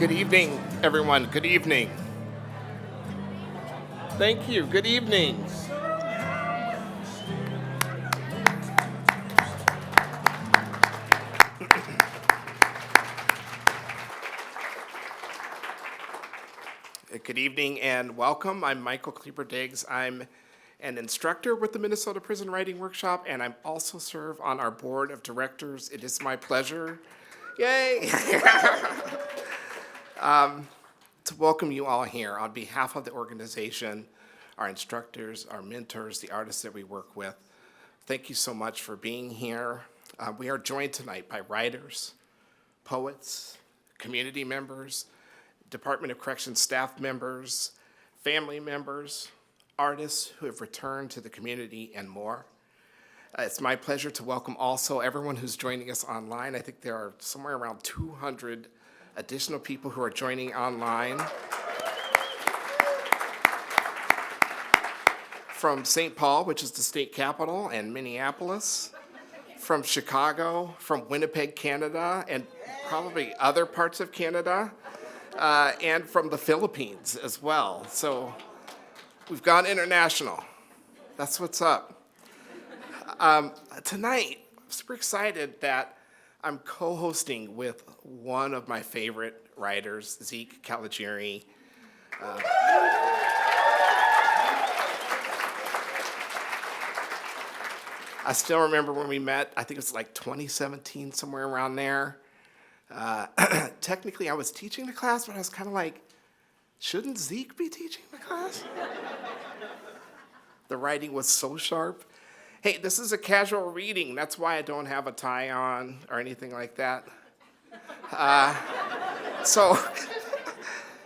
Good evening, everyone. Good evening. Thank you. Good evening. Good evening and welcome. I'm Michael Kleber-Diggs. I'm an instructor with the Minnesota Prison Writing Workshop, and I also serve on our board of directors. It is my pleasure, yay, to welcome you all here on behalf of the organization, our instructors, our mentors, the artists that we work with. Thank you so much for being here. We are joined tonight by writers, poets, community members, Department of Corrections staff members, family members, artists who have returned to the community, and more. It's my pleasure to welcome also everyone who's joining us online. I think there are somewhere around 200 additional people who are joining online. From St. Paul, which is the state capital, and Minneapolis, from Chicago, from Winnipeg, Canada, and probably other parts of Canada, and from the Philippines as well. So we've gone international. That's what's up. Tonight, I'm super excited that I'm co-hosting with one of my favorite writers, Zeke Caligiuri. I still remember when we met. I think it was like 2017, somewhere around there. Technically, I was teaching the class, but I was kind of like, shouldn't Zeke be teaching the class? The writing was so sharp. Hey, this is a casual reading. That's why I don't have a tie on or anything like that. So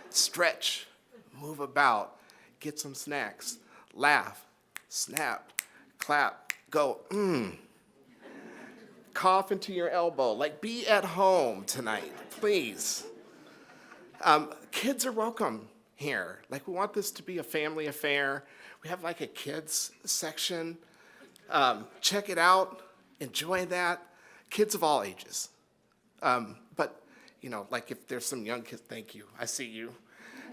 stretch, move about, get some snacks, laugh, snap, clap, go, cough into your elbow. Like, be at home tonight, please. Kids are welcome here. Like, we want this to be a family affair. We have like a kids section. Check it out, enjoy that. Kids of all ages. But, you know, like if there's some young kids, thank you, I see you.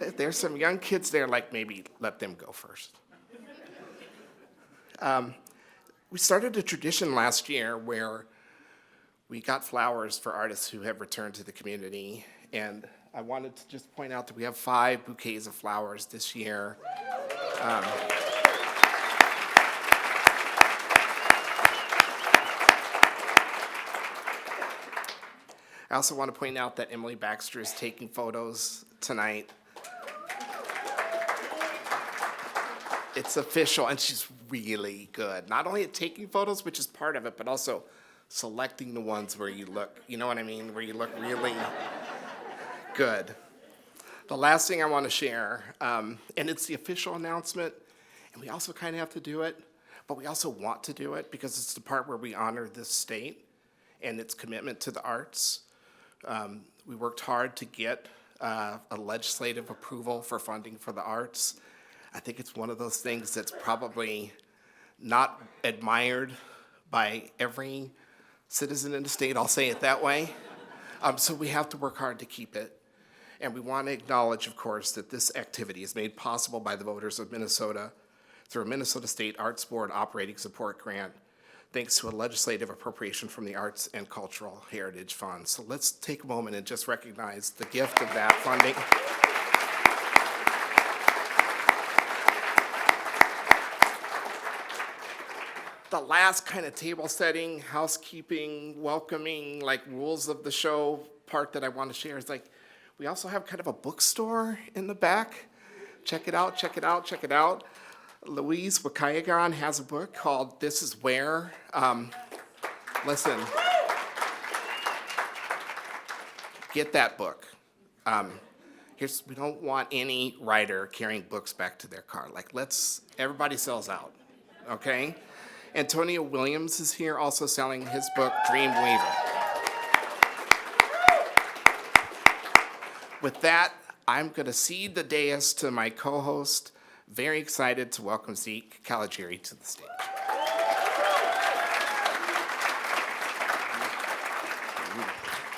If there's some young kids there, like maybe let them go first. We started a tradition last year where we got flowers for artists who have returned to the community. And I wanted to just point out that we have 5 bouquets of flowers this year. I also want to point out that Emily Baxter is taking photos tonight. It's official, and she's really good. Not only at taking photos, which is part of it, but also selecting the ones where you look, you know what I mean, where you look really good. The last thing I want to share, and it's the official announcement, and we also kind of have to do it, but we also want to do it because it's the part where we honor this state and its commitment to the arts. We worked hard to get a legislative approval for funding for the arts. I think it's one of those things that's probably not admired by every citizen in the state, I'll say it that way. So we have to work hard to keep it. And we want to acknowledge, of course, that this activity is made possible by the voters of Minnesota through a Minnesota State Arts Board Operating Support Grant, thanks to a legislative appropriation from the Arts and Cultural Heritage Fund. So let's take a moment and just recognize the gift of that funding. The last kind of table setting, housekeeping, welcoming, like rules of the show part that I want to share is like, we also have kind of a bookstore in the back. Check it out, check it out, check it out. Louise Wakayagan has a book called This Is Where. Listen, get that book. We don't want any writer carrying books back to their car. Like, everybody sells out, okay? Antonio Williams is here also selling his book, Dreamweaver. With that, I'm going to cede the dais to my co-host. Very excited to welcome Zeke Caligiuri to the stage.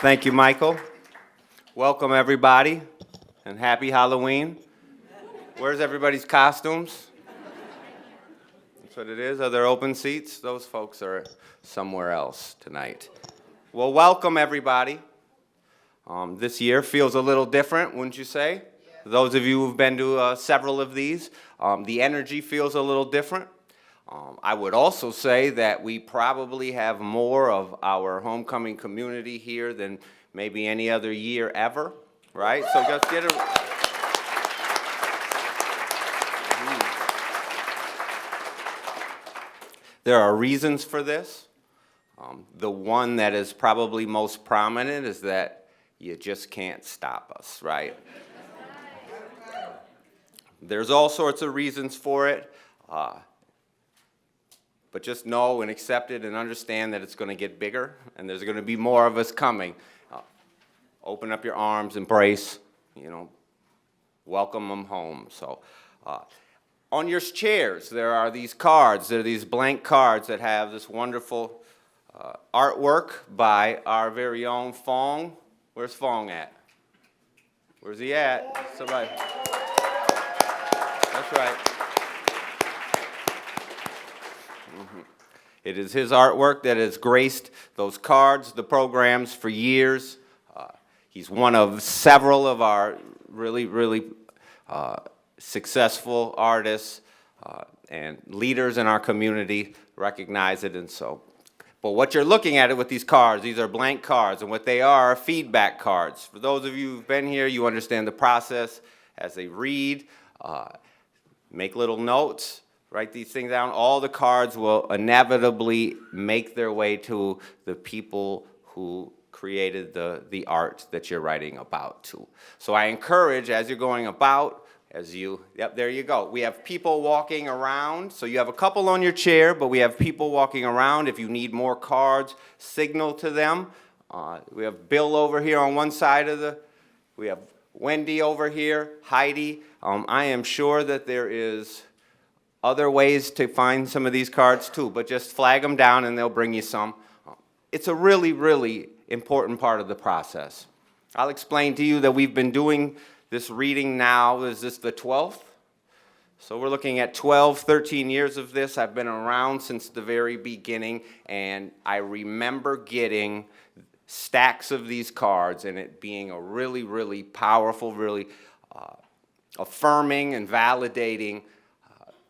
Thank you, Michael. Welcome, everybody, and happy Halloween. Where's everybody's costumes? That's what it is. Are there open seats? Those folks are somewhere else tonight. Well, welcome, everybody. This year feels a little different, wouldn't you say? Those of you who've been to several of these, the energy feels a little different. I would also say that we probably have more of our homecoming community here than maybe any other year ever, right? So just get a... There are reasons for this. The one that is probably most prominent is that you just can't stop us, right? There's all sorts of reasons for it. But just know and accept it and understand that it's going to get bigger and there's going to be more of us coming. Open up your arms, embrace, welcome them home. So on your chairs, there are these cards. There are these blank cards that have this wonderful artwork by our very own Fong. Where's Fong at? Where's he at? Somebody. That's right. It is his artwork that has graced those cards, the programs for years. He's one of several of our really successful artists and leaders in our community recognize it, and so. But what you're looking at it with these cards, these are blank cards, and what they are feedback cards. For those of you who've been here, you understand the process as they read, make little notes. Write these things down. All the cards will inevitably make their way to the people who created the art that you're writing about to. So I encourage, as you're going about, yep, there you go. We have people walking around. So you have a couple on your chair, but we have people walking around. If you need more cards, signal to them. We have Bill over here on one side we have Wendy over here, Heidi. I am sure that there is other ways to find some of these cards too, but just flag them down and they'll bring you some. It's a really important part of the process. I'll explain to you that we've been doing this reading now. Is this the 12th? So we're looking at 12, 13 years of this. I've been around since the very beginning, and I remember getting stacks of these cards and it being a really powerful, really affirming and validating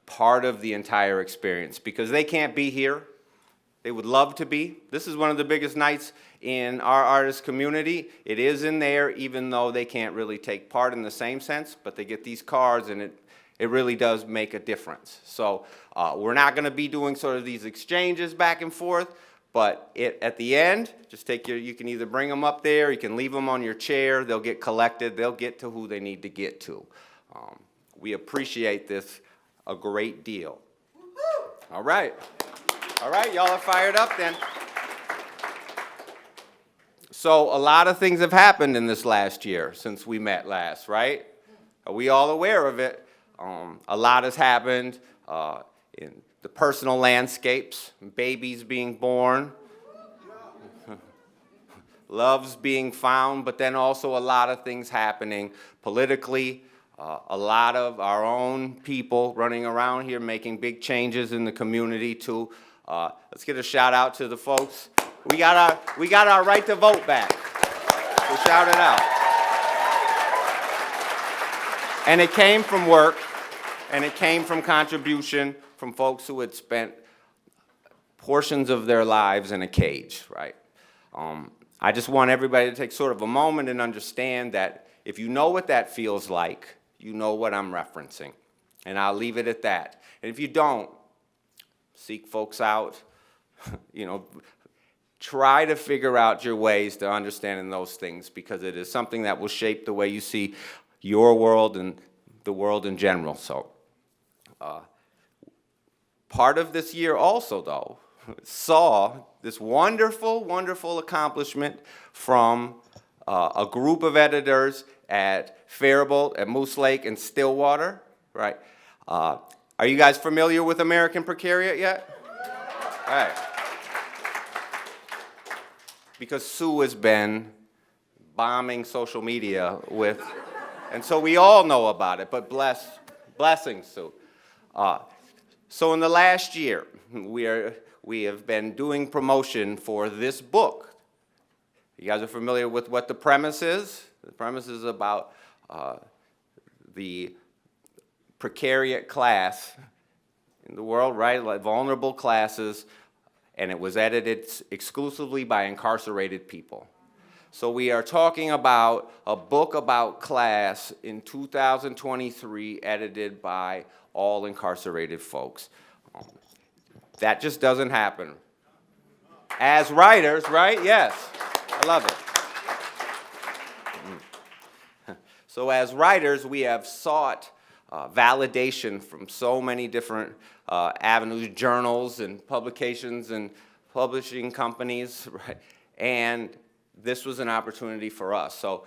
part of the entire experience, because they can't be here. They would love to be. This is one of the biggest nights in our artist community. It is in there, even though they can't really take part in the same sense, but they get these cards and it really does make a difference. So we're not going to be doing sort of these exchanges back and forth, but at the end, just you can either bring them up there, you can leave them on your chair, they'll get collected, they'll get to who they need to get to. We appreciate this a great deal. All right, y'all are fired up then. So a lot of things have happened in this last year since we met last, right? Are we all aware of it? A lot has happened in the personal landscapes, babies being born, loves being found, but then also a lot of things happening politically. A lot of our own people running around here making big changes in the community too. Let's get a shout out to the folks. We got our right to vote back. So shout it out. And it came from work, and it came from contribution from folks who had spent portions of their lives in a cage, right? I just want everybody to take sort of a moment and understand that if you know what that feels like, you know what I'm referencing. And I'll leave it at that. And if you don't, seek folks out, try to figure out your ways to understanding those things, because it is something that will shape the way you see your world and the world in general. So part of this year also, though, saw this wonderful accomplishment from a group of editors at Faribault, at Moose Lake, and Stillwater, right? Are you guys familiar with American Precariat yet? All right. Because Sue has been bombing social media with, and so we all know about it, but blessings, Sue. So in the last year, we have been doing promotion for this book. You guys are familiar with what the premise is? The premise is about the precariat class in the world, right? Like vulnerable classes, and it was edited exclusively by incarcerated people. So we are talking about a book about class in 2023, edited by all incarcerated folks. That just doesn't happen. As writers, right? Yes, I love it. So as writers, we have sought validation from so many different avenues, journals and publications and publishing companies, right? And this was an opportunity for us. So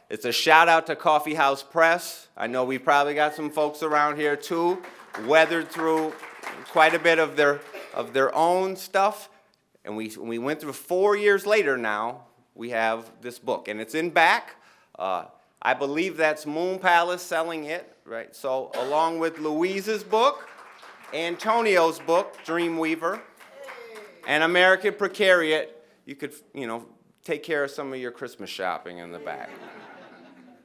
it's a shout out to Coffee House Press. I know we probably got some folks around here too, weathered through quite a bit of their own stuff. And we went through 4 years later now, we have this book. And it's in back. I believe that's Moon Palace selling it, right? So along with Louise's book, Antonio's book, Dreamweaver, and American Precariat, you could, take care of some of your Christmas shopping in the back,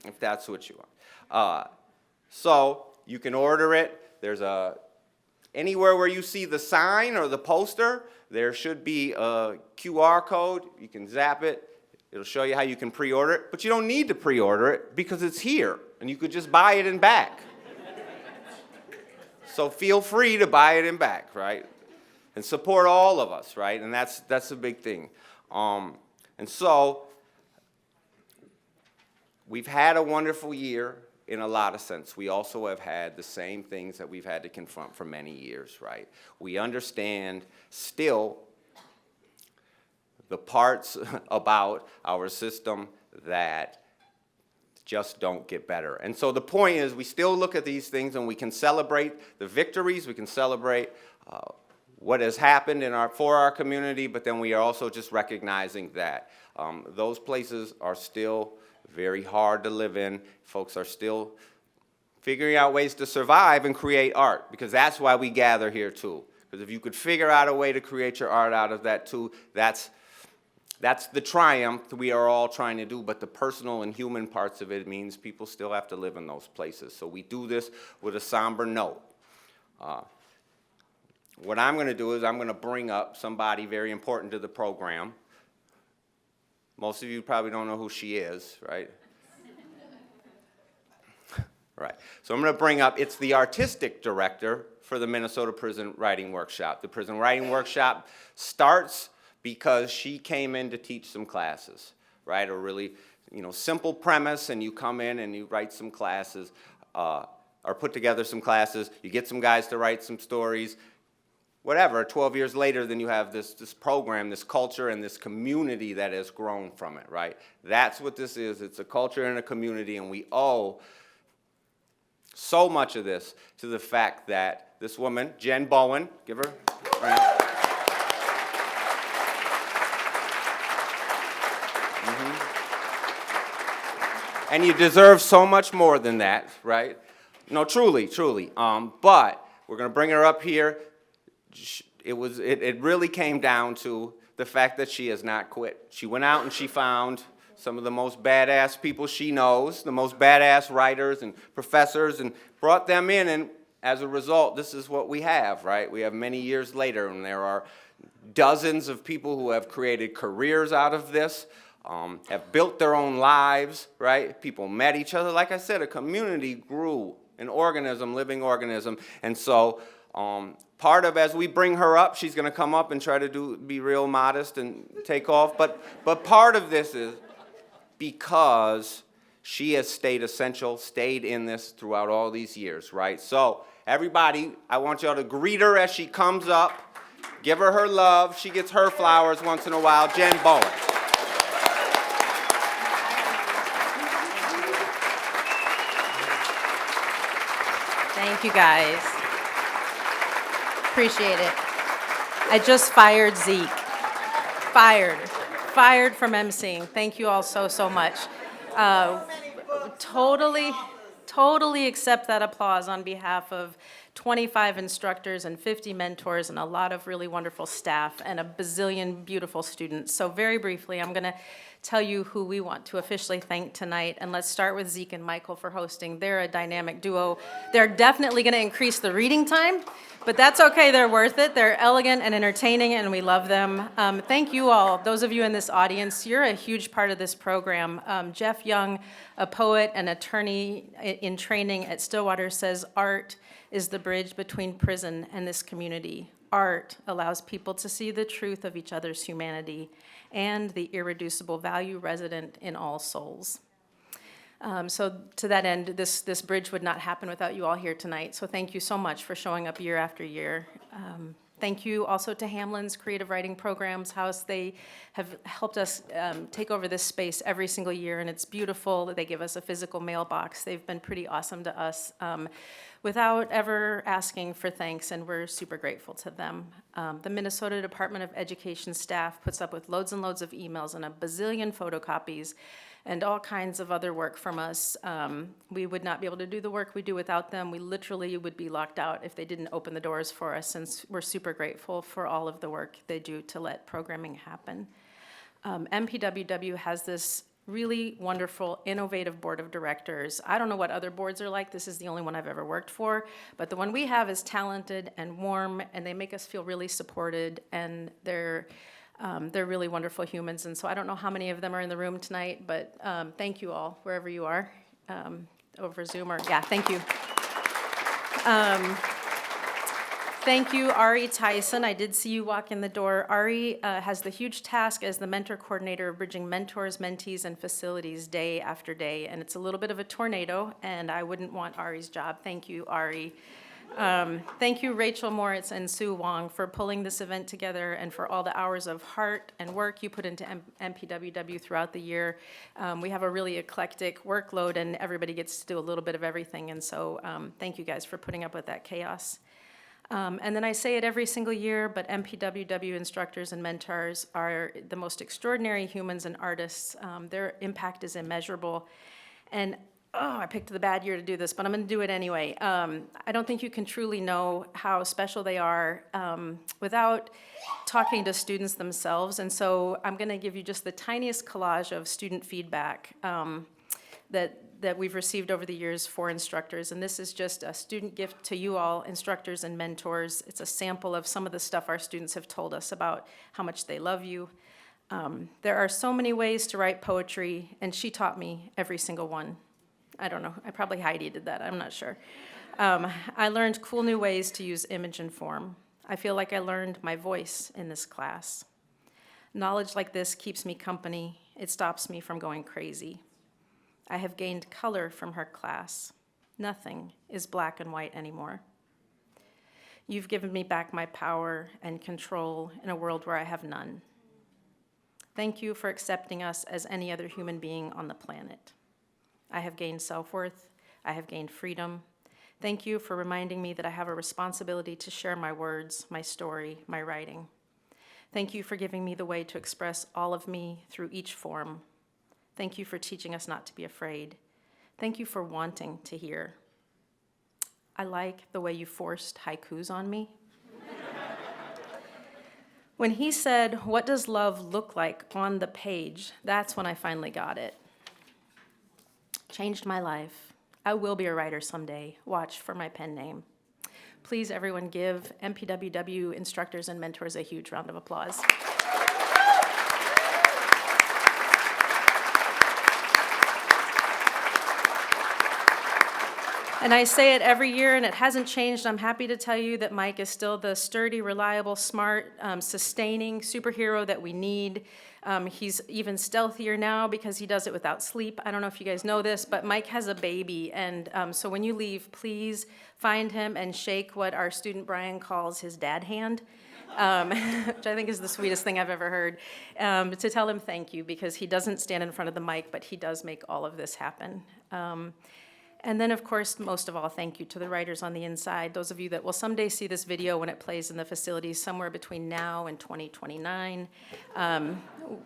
if that's what you want. So you can order it. There's anywhere where you see the sign or the poster, there should be a QR code. You can zap it. It'll show you how you can pre-order it, but you don't need to pre-order it because it's here, and you could just buy it in back. So feel free to buy it in back, right? And support all of us, right? And that's a big thing. And so we've had a wonderful year in a lot of sense. We also have had the same things that we've had to confront for many years, right? We understand still the parts about our system that just don't get better. And so the point is we still look at these things and we can celebrate the victories, we can celebrate what has happened for our community, but then we are also just recognizing that those places are still very hard to live in. Folks are still figuring out ways to survive and create art, because that's why we gather here too. Because if you could figure out a way to create your art out of that too, that's the triumph we are all trying to do, but the personal and human parts of it means people still have to live in those places. So we do this with a somber note. What I'm going to do is I'm going to bring up somebody very important to the program. Most of you probably don't know who she is, right? Right. So I'm going to bring up, it's the artistic director for the Minnesota Prison Writing Workshop. The Prison Writing Workshop starts because she came in to teach some classes, right? A really, simple premise, and you come in and you write some classes, or put together some classes. You get some guys to write some stories. Whatever, 12 years later, then you have this program, this culture, and this community that has grown from it, right? That's what this is. It's a culture and a community, and we owe so much of this to the fact that this woman, Jen Bowen, give her a round. And you deserve so much more than that, right? No, truly. But we're going to bring her up here. It really came down to the fact that she has not quit. She went out and she found some of the most badass people she knows, the most badass writers and professors, and brought them in, and as a result, this is what we have, right? We have many years later, and there are dozens of people who have created careers out of this, have built their own lives, right? People met each other. Like I said, a community grew, an organism, living organism, and so part of, as we bring her up, she's going to come up and try to be real modest and take off, but part of this is because she has stayed essential, stayed in this throughout all these years, right? So everybody, I want y'all to greet her as she comes up, give her love. She gets her flowers once in a while. Jen Bowen. Thank you, guys. Appreciate it. I just fired Zeke. Fired. fired from emceeing. Thank you all so, so much. Totally accept that applause on behalf of 25 instructors and 50 mentors and a lot of really wonderful staff and a bazillion beautiful students. So very briefly, I'm going to tell you who we want to officially thank tonight. And let's start with Zeke and Michael for hosting. They're a dynamic duo. They're definitely going to increase the reading time, but that's okay. They're worth it. They're elegant and entertaining, and we love them. Thank you all. Those of you in this audience, you're a huge part of this program. Jeff Young, a poet and attorney in training at Stillwater, says art is the bridge between prison and this community. Art allows people to see the truth of each other's humanity and the irreducible value resident in all souls. So to that end, this bridge would not happen without you all here tonight. So thank you so much for showing up year after year. Thank you also to Hamlin's Creative Writing Programs House. They have helped us take over this space every single year, and it's beautiful. They give us a physical mailbox. They've been pretty awesome to us without ever asking for thanks, and we're super grateful to them. The Minnesota Department of Education staff puts up with loads and loads of emails and a bazillion photocopies and all kinds of other work from us. We would not be able to do the work we do without them. We literally would be locked out if they didn't open the doors for us, and we're super grateful for all of the work they do to let programming happen. MPWW has this really wonderful, innovative board of directors. I don't know what other boards are like. This is the only one I've ever worked for, but the one we have is talented and warm, and they make us feel really supported, and they're really wonderful humans. And so I don't know how many of them are in the room tonight, but thank you all, wherever you are, over Zoom or, yeah, thank you. Thank you, Ari Tyson. I did see you walk in the door. Ari has the huge task as the mentor coordinator of bridging mentors, mentees, and facilities day after day. And it's a little bit of a tornado, and I wouldn't want Ari's job. Thank you, Ari. Thank you, Rachel Moritz and Sue Wong, for pulling this event together and for all the hours of heart and work you put into MPWW throughout the year. We have a really eclectic workload, and everybody gets to do a little bit of everything. And so thank you guys for putting up with that chaos. And then I say it every single year, but MPWW instructors and mentors are the most extraordinary humans and artists. Their impact is immeasurable. And I picked the bad year to do this, but I'm going to do it anyway. I don't think you can truly know how special they are without talking to students themselves. And so I'm going to give you just the tiniest collage of student feedback that we've received over the years for instructors. And this is just a student gift to you all, instructors and mentors. It's a sample of some of the stuff our students have told us about how much they love you. There are so many ways to write poetry, and she taught me every single one. I don't know, probably Heidi did that, I'm not sure. I learned cool new ways to use image and form. I feel like I learned my voice in this class. Knowledge like this keeps me company. It stops me from going crazy. I have gained color from her class. Nothing is black and white anymore. You've given me back my power and control in a world where I have none. Thank you for accepting us as any other human being on the planet. I have gained self-worth. I have gained freedom. Thank you for reminding me that I have a responsibility to share my words, my story, my writing. Thank you for giving me the way to express all of me through each form. Thank you for teaching us not to be afraid. Thank you for wanting to hear. I like the way you forced haikus on me. When he said, "What does love look like on the page?" that's when I finally got it. Changed my life. I will be a writer someday. Watch for my pen name. Please, everyone, give MPWW instructors and mentors a huge round of applause. And I say it every year, and it hasn't changed. I'm happy to tell you that Mike is still the sturdy, reliable, smart, sustaining superhero that we need. He's even stealthier now because he does it without sleep. I don't know if you guys know this, but Mike has a baby. And so when you leave, please find him and shake what our student Brian calls his dad hand, which I think is the sweetest thing I've ever heard, to tell him thank you, because he doesn't stand in front of the mic, but he does make all of this happen. And then, of course, most of all, thank you to the writers on the inside, those of you that will someday see this video when it plays in the facilities somewhere between now and 2029.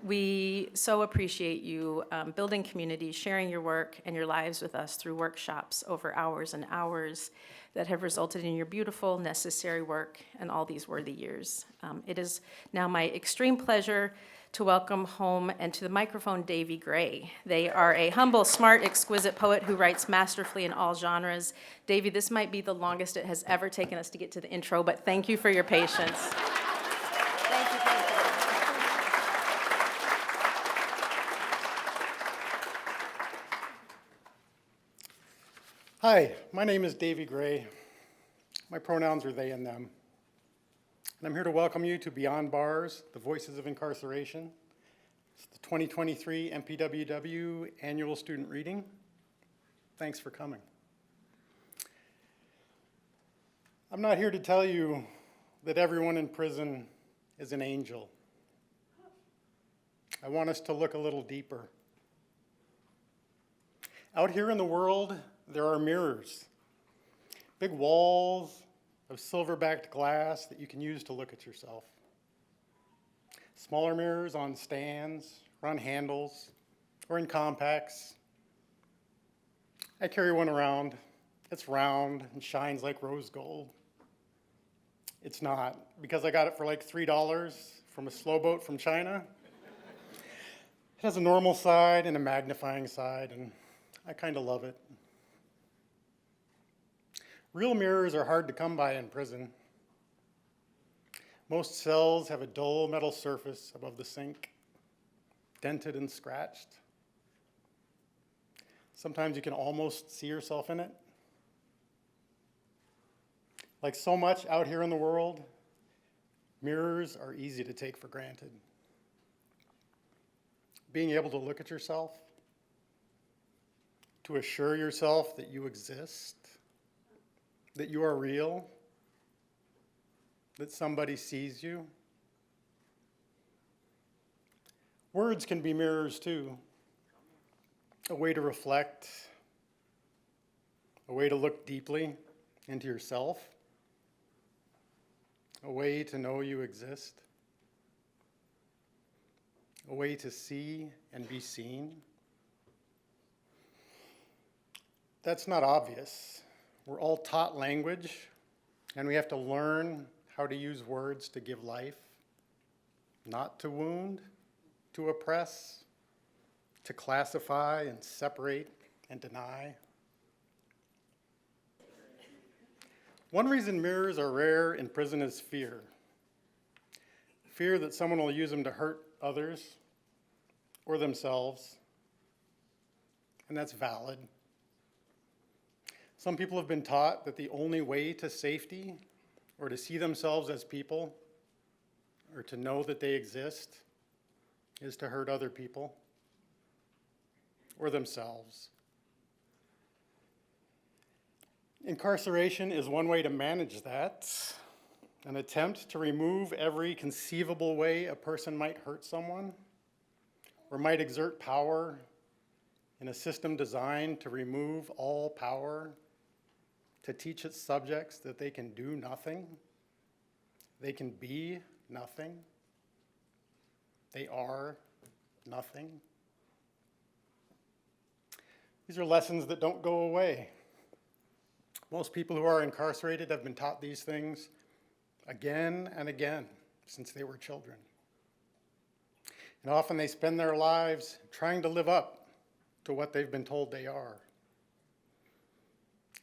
We so appreciate you building community, sharing your work and your lives with us through workshops over hours and hours that have resulted in your beautiful, necessary work and all these worthy years. It is now my extreme pleasure to welcome home and to the microphone Davy Gray. They are a humble, smart, exquisite poet who writes masterfully in all genres. Davy, this might be the longest it has ever taken us to get to the intro, but thank you for your patience. Thank you for your patience. Hi, my name is Davy Gray. My pronouns are they and them. And I'm here to welcome you to Beyond Bars, the Voices of Incarceration. It's the 2023 MPWW Annual Student Reading. Thanks for coming. I'm not here to tell you that everyone in prison is an angel. I want us to look a little deeper. Out here in the world, there are mirrors, big walls of silver-backed glass that you can use to look at yourself. Smaller mirrors on stands, or on handles, or in compacts. I carry one around. It's round and shines like rose gold. It's not, because I got it for like $3 from a slow boat from China. It has a normal side and a magnifying side, and I kind of love it. Real mirrors are hard to come by in prison. Most cells have a dull metal surface above the sink, dented and scratched. Sometimes you can almost see yourself in it. Like so much out here in the world, mirrors are easy to take for granted. Being able to look at yourself, to assure yourself that you exist, that you are real, that somebody sees you. Words can be mirrors too, a way to reflect, a way to look deeply into yourself, a way to know you exist, a way to see and be seen. That's not obvious. We're all taught language, and we have to learn how to use words to give life, not to wound, to oppress, to classify and separate and deny. One reason mirrors are rare in prison is fear. Fear that someone will use them to hurt others or themselves, and that's valid. Some people have been taught that the only way to safety or to see themselves as people or to know that they exist is to hurt other people or themselves. Incarceration is one way to manage that, an attempt to remove every conceivable way a person might hurt someone or might exert power in a system designed to remove all power, to teach its subjects that they can do nothing, they can be nothing, they are nothing. These are lessons that don't go away. Most people who are incarcerated have been taught these things again and again since they were children. And often they spend their lives trying to live up to what they've been told they are,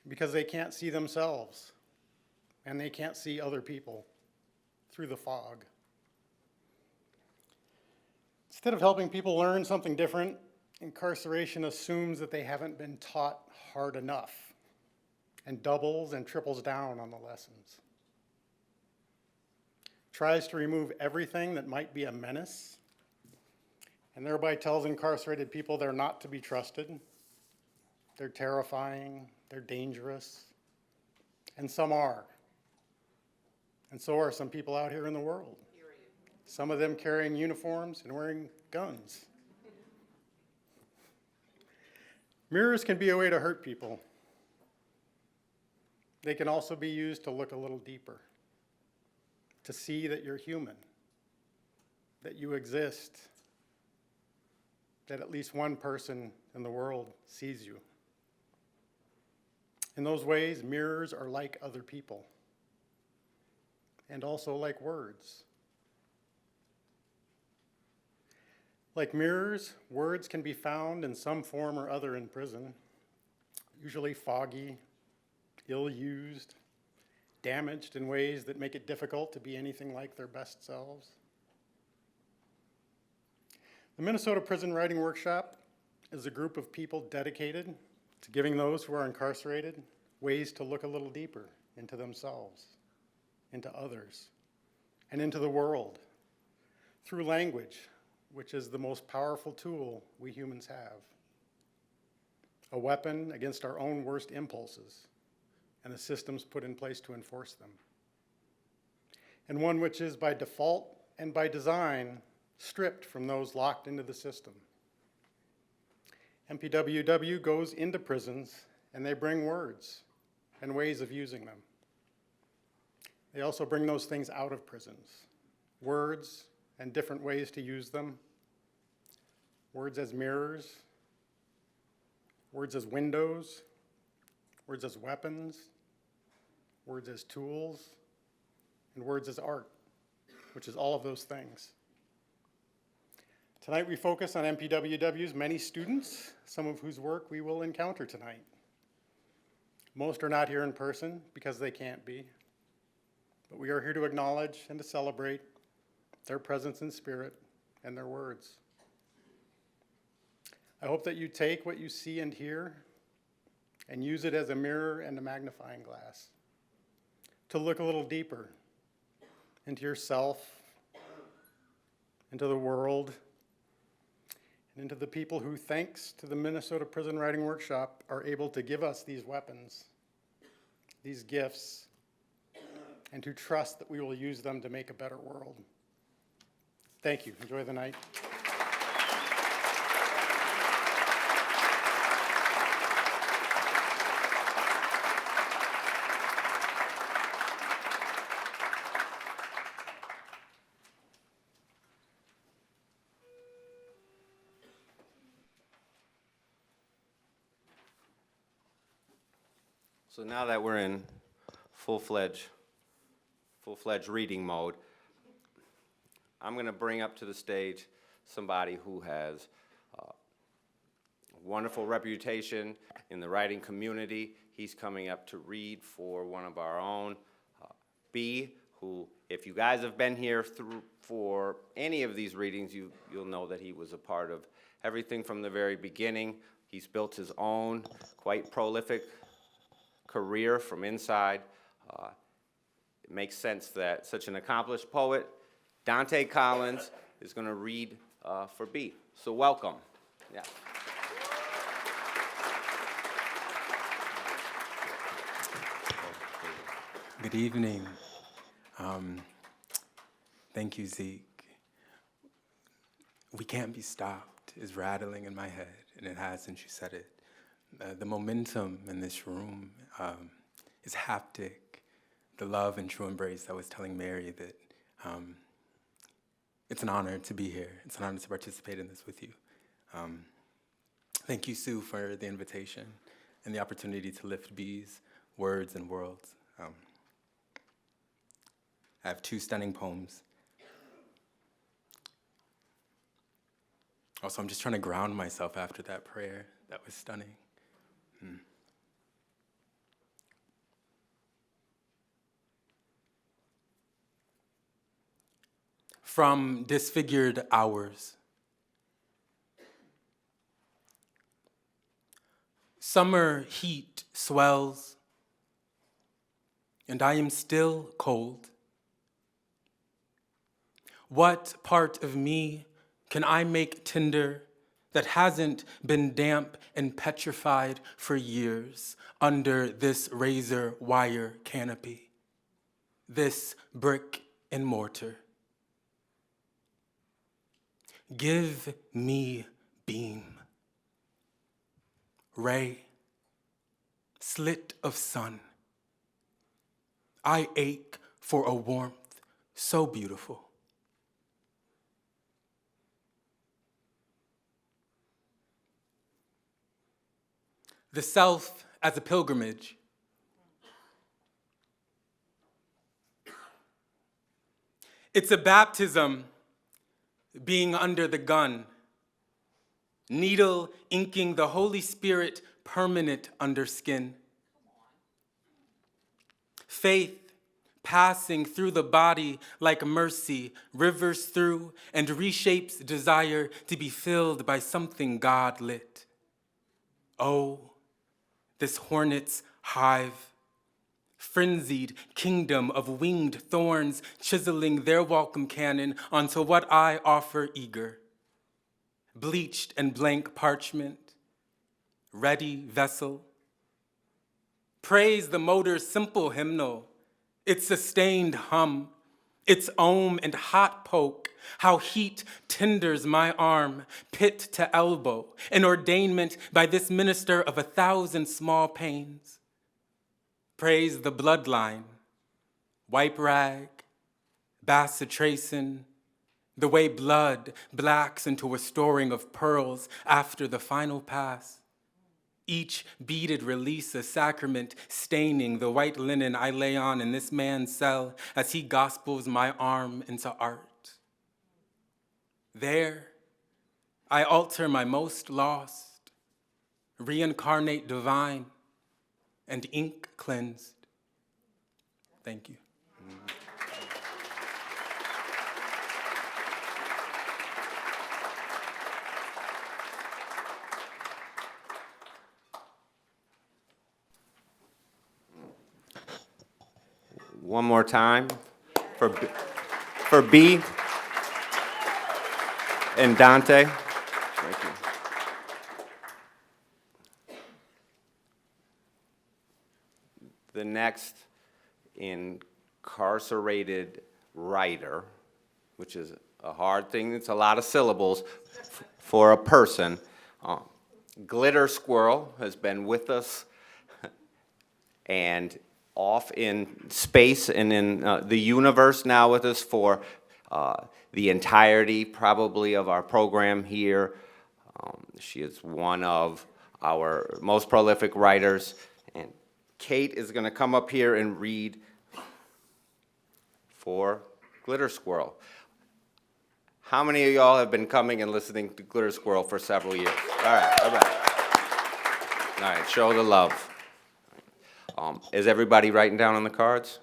because they can't see themselves and they can't see other people through the fog. Instead of helping people learn something different, incarceration assumes that they haven't been taught hard enough and doubles and triples down on the lessons. Tries to remove everything that might be a menace and thereby tells incarcerated people they're not to be trusted. They're terrifying, they're dangerous, and some are. And so are some people out here in the world. Some of them carrying uniforms and wearing guns. Mirrors can be a way to hurt people. They can also be used to look a little deeper, to see that you're human, that you exist, that at least one person in the world sees you. In those ways, mirrors are like other people, and also like words. Like mirrors, words can be found in some form or other in prison, usually foggy, ill-used, damaged in ways that make it difficult to be anything like their best selves. The Minnesota Prison Writing Workshop is a group of people dedicated to giving those who are incarcerated ways to look a little deeper into themselves, into others, and into the world through language, which is the most powerful tool we humans have. A weapon against our own worst impulses and the systems put in place to enforce them. And one which is by default and by design stripped from those locked into the system. MPWW goes into prisons and they bring words and ways of using them. They also bring those things out of prisons, words and different ways to use them, words as mirrors, words as windows, words as weapons, words as tools, and words as art, which is all of those things. Tonight we focus on MPWW's many students, some of whose work we will encounter tonight. Most are not here in person because they can't be, but we are here to acknowledge and to celebrate their presence in spirit and their words. I hope that you take what you see and hear and use it as a mirror and a magnifying glass to look a little deeper into yourself, into the world, and into the people who, thanks to the Minnesota Prison Writing Workshop, are able to give us these weapons, these gifts, and to trust that we will use them to make a better world. Thank you. Enjoy the night. So now that we're in full-fledged reading mode, I'm going to bring up to the stage somebody who has a wonderful reputation in the writing community. He's coming up to read for one of our own, B, who, if you guys have been here for any of these readings, you'll know that he was a part of everything from the very beginning. He's built his own quite prolific career from inside. It makes sense that such an accomplished poet, Dante Collins, is going to read for B. So welcome. Yeah. Good evening. Thank you, Zeke. We can't be stopped is rattling in my head, and it has since you said it. The momentum in this room is haptic. The love and true embrace. I was telling Mary that it's an honor to be here. It's an honor to participate in this with you. Thank you, Sue, for the invitation and the opportunity to lift B's words and worlds. I have two stunning poems. Also, I'm just trying to ground myself after that prayer. That was stunning. From disfigured hours. Summer heat swells, and I am still cold. What part of me can I make tender that hasn't been damp and petrified for years under this razor wire canopy, this brick and mortar? Give me beam, ray, slit of sun. I ache for a warmth so beautiful. the self as a pilgrimage. It's a baptism being under the gun, needle inking the Holy Spirit permanent under skin. Faith passing through the body like mercy, rivers through and reshapes desire to be filled by something God lit. Oh, this hornet's hive, frenzied kingdom of winged thorns chiseling their welcome cannon onto what I offer eager. Bleached and blank parchment, ready vessel. Praise the motor's simple hymnal, its sustained hum, its ohm and hot poke, how heat tenders my arm, pit to elbow, an ordainment by this minister of 1,000 small pains. Praise the bloodline, wipe rag, bacitracin, the way blood blacks into a storing of pearls after the final pass. Each beaded release a sacrament staining the white linen I lay on in this man's cell as he gospels my arm into art. There, I alter my most lost, reincarnate divine, and ink cleansed. Thank you. One more time for B and Dante. Thank you. The next incarcerated writer, which is a hard thing, it's a lot of syllables for a person. Glitter Squirrel has been with us and off in space and in the universe now with us for the entirety probably of our program here. She is one of our most prolific writers. And Kate is going to come up here and read for Glitter Squirrel. How many of y'all have been coming and listening to Glitter Squirrel for several years? All right, all right. All right, show the love. Is everybody writing down on the cards?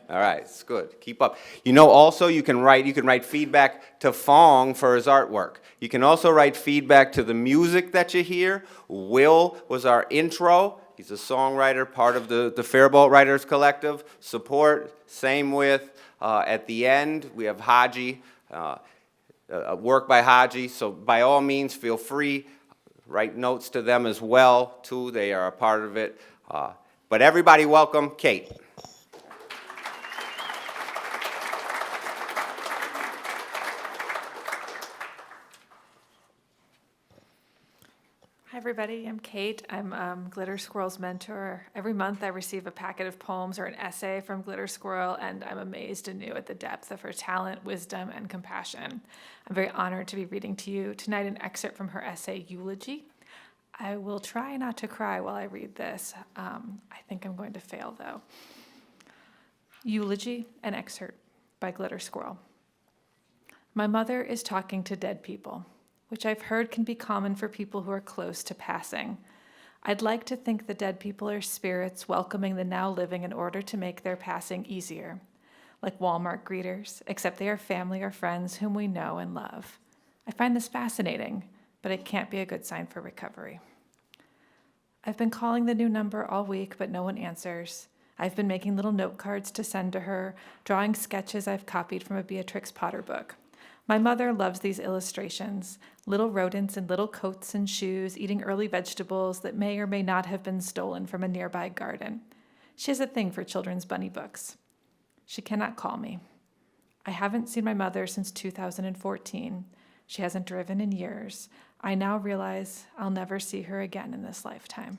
All right, it's good. Keep up. You know, also you can write feedback to Fong for his artwork. You can also write feedback to the music that you hear. Will was our intro. He's a songwriter, part of the Faribault Writers Collective. Support, same with, at the end, we have Haji, work by Haji. So by all means, feel free. Write notes to them as well, too. They are a part of it. But everybody welcome Kate. Hi everybody, I'm Kate. I'm Glitter Squirrel's mentor. Every month I receive a packet of poems or an essay from Glitter Squirrel, and I'm amazed anew at the depth of her talent, wisdom, and compassion. I'm very honored to be reading to you tonight an excerpt from her essay, Eulogy. I will try not to cry while I read this. I think I'm going to fail, though. Eulogy, an excerpt by Glitter Squirrel. My mother is talking to dead people, which I've heard can be common for people who are close to passing. I'd like to think the dead people are spirits welcoming the now living in order to make their passing easier, like Walmart greeters, except they are family or friends whom we know and love. I find this fascinating, but it can't be a good sign for recovery. I've been calling the new number all week, but no one answers. I've been making little note cards to send to her, drawing sketches I've copied from a Beatrix Potter book. My mother loves these illustrations, little rodents in little coats and shoes eating early vegetables that may or may not have been stolen from a nearby garden. She has a thing for children's bunny books. She cannot call me. I haven't seen my mother since 2014. She hasn't driven in years. I now realize I'll never see her again in this lifetime.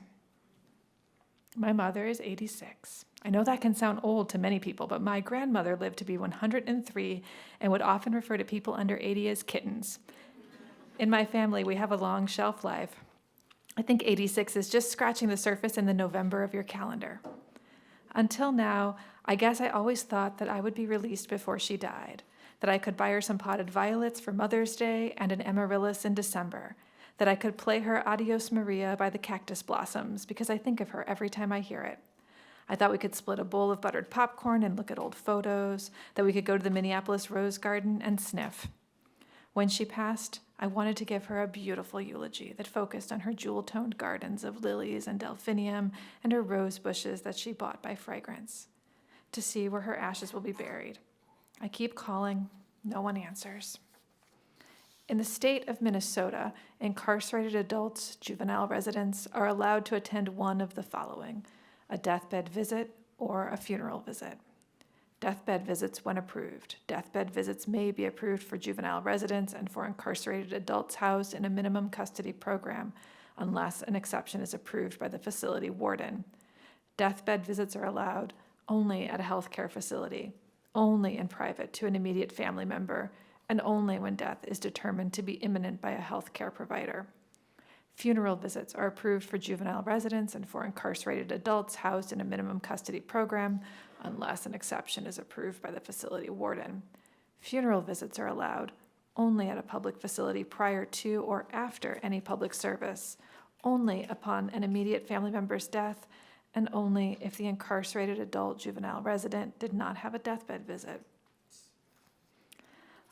My mother is 86. I know that can sound old to many people, but my grandmother lived to be 103 and would often refer to people under 80 as kittens. In my family, we have a long shelf life. I think 86 is just scratching the surface in the November of your calendar. Until now, I guess I always thought that I would be released before she died, that I could buy her some potted violets for Mother's Day and an amaryllis in December, that I could play her Adios Maria by the cactus blossoms because I think of her every time I hear it. I thought we could split a bowl of buttered popcorn and look at old photos, that we could go to the Minneapolis Rose Garden and sniff. When she passed, I wanted to give her a beautiful eulogy that focused on her jewel-toned gardens of lilies and delphinium and her rose bushes that she bought by fragrance. To see where her ashes will be buried. I keep calling, no one answers. In the state of Minnesota, incarcerated adults, juvenile residents, are allowed to attend one of the following: a deathbed visit or a funeral visit. Deathbed visits when approved. Deathbed visits may be approved for juvenile residents and for incarcerated adults housed in a minimum custody program, unless an exception is approved by the facility warden. Deathbed visits are allowed only at a healthcare facility, only in private to an immediate family member, and only when death is determined to be imminent by a healthcare provider. Funeral visits are approved for juvenile residents and for incarcerated adults housed in a minimum custody program, unless an exception is approved by the facility warden. Funeral visits are allowed only at a public facility prior to or after any public service, only upon an immediate family member's death, and only if the incarcerated adult juvenile resident did not have a deathbed visit.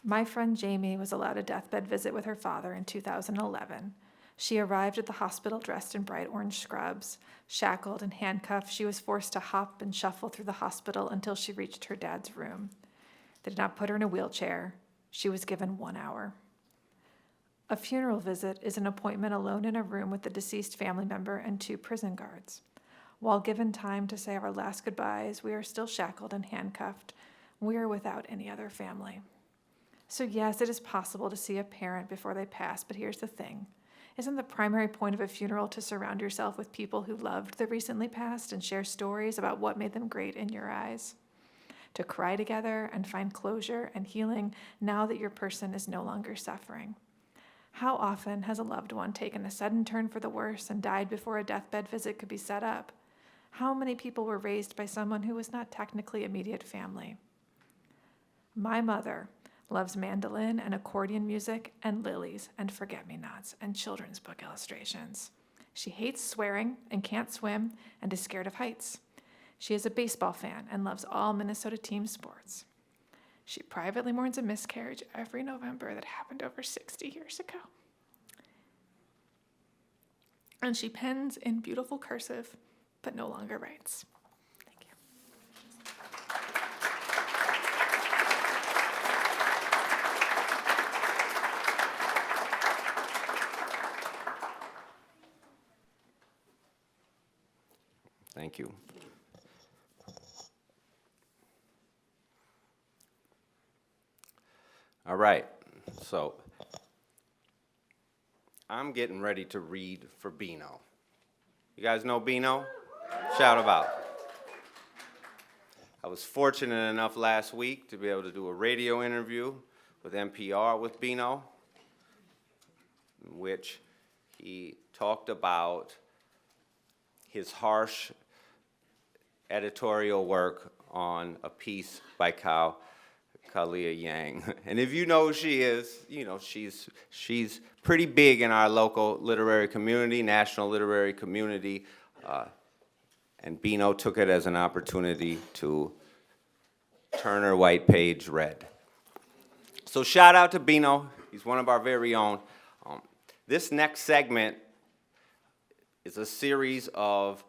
My friend Jamie was allowed a deathbed visit with her father in 2011. She arrived at the hospital dressed in bright orange scrubs. Shackled and handcuffed, she was forced to hop and shuffle through the hospital until she reached her dad's room. They did not put her in a wheelchair. She was given 1 hour. A funeral visit is an appointment alone in a room with the deceased family member and 2 prison guards. While given time to say our last goodbyes, we are still shackled and handcuffed. We are without any other family. So yes, it is possible to see a parent before they pass, but here's the thing. Isn't the primary point of a funeral to surround yourself with people who loved the recently passed and share stories about what made them great in your eyes? To cry together and find closure and healing now that your person is no longer suffering. How often has a loved one taken a sudden turn for the worse and died before a deathbed visit could be set up? How many people were raised by someone who was not technically immediate family? My mother loves mandolin and accordion music and lilies and forget-me-nots and children's book illustrations. She hates swearing and can't swim and is scared of heights. She is a baseball fan and loves all Minnesota team sports. She privately mourns a miscarriage every November that happened over 60 years ago. And she pens in beautiful cursive, but no longer writes. Thank you. Thank you. All right, so I'm getting ready to read for Bino. You guys know Bino? Shout him out. I was fortunate enough last week to be able to do a radio interview with NPR with Bino, in which he talked about his harsh editorial work on a piece by Kalia Yang. And if you know who she is, you know she's pretty big in our local literary community, national literary community, and Bino took it as an opportunity to turn her white page red. So shout out to Bino, he's one of our very own. This next segment is a series of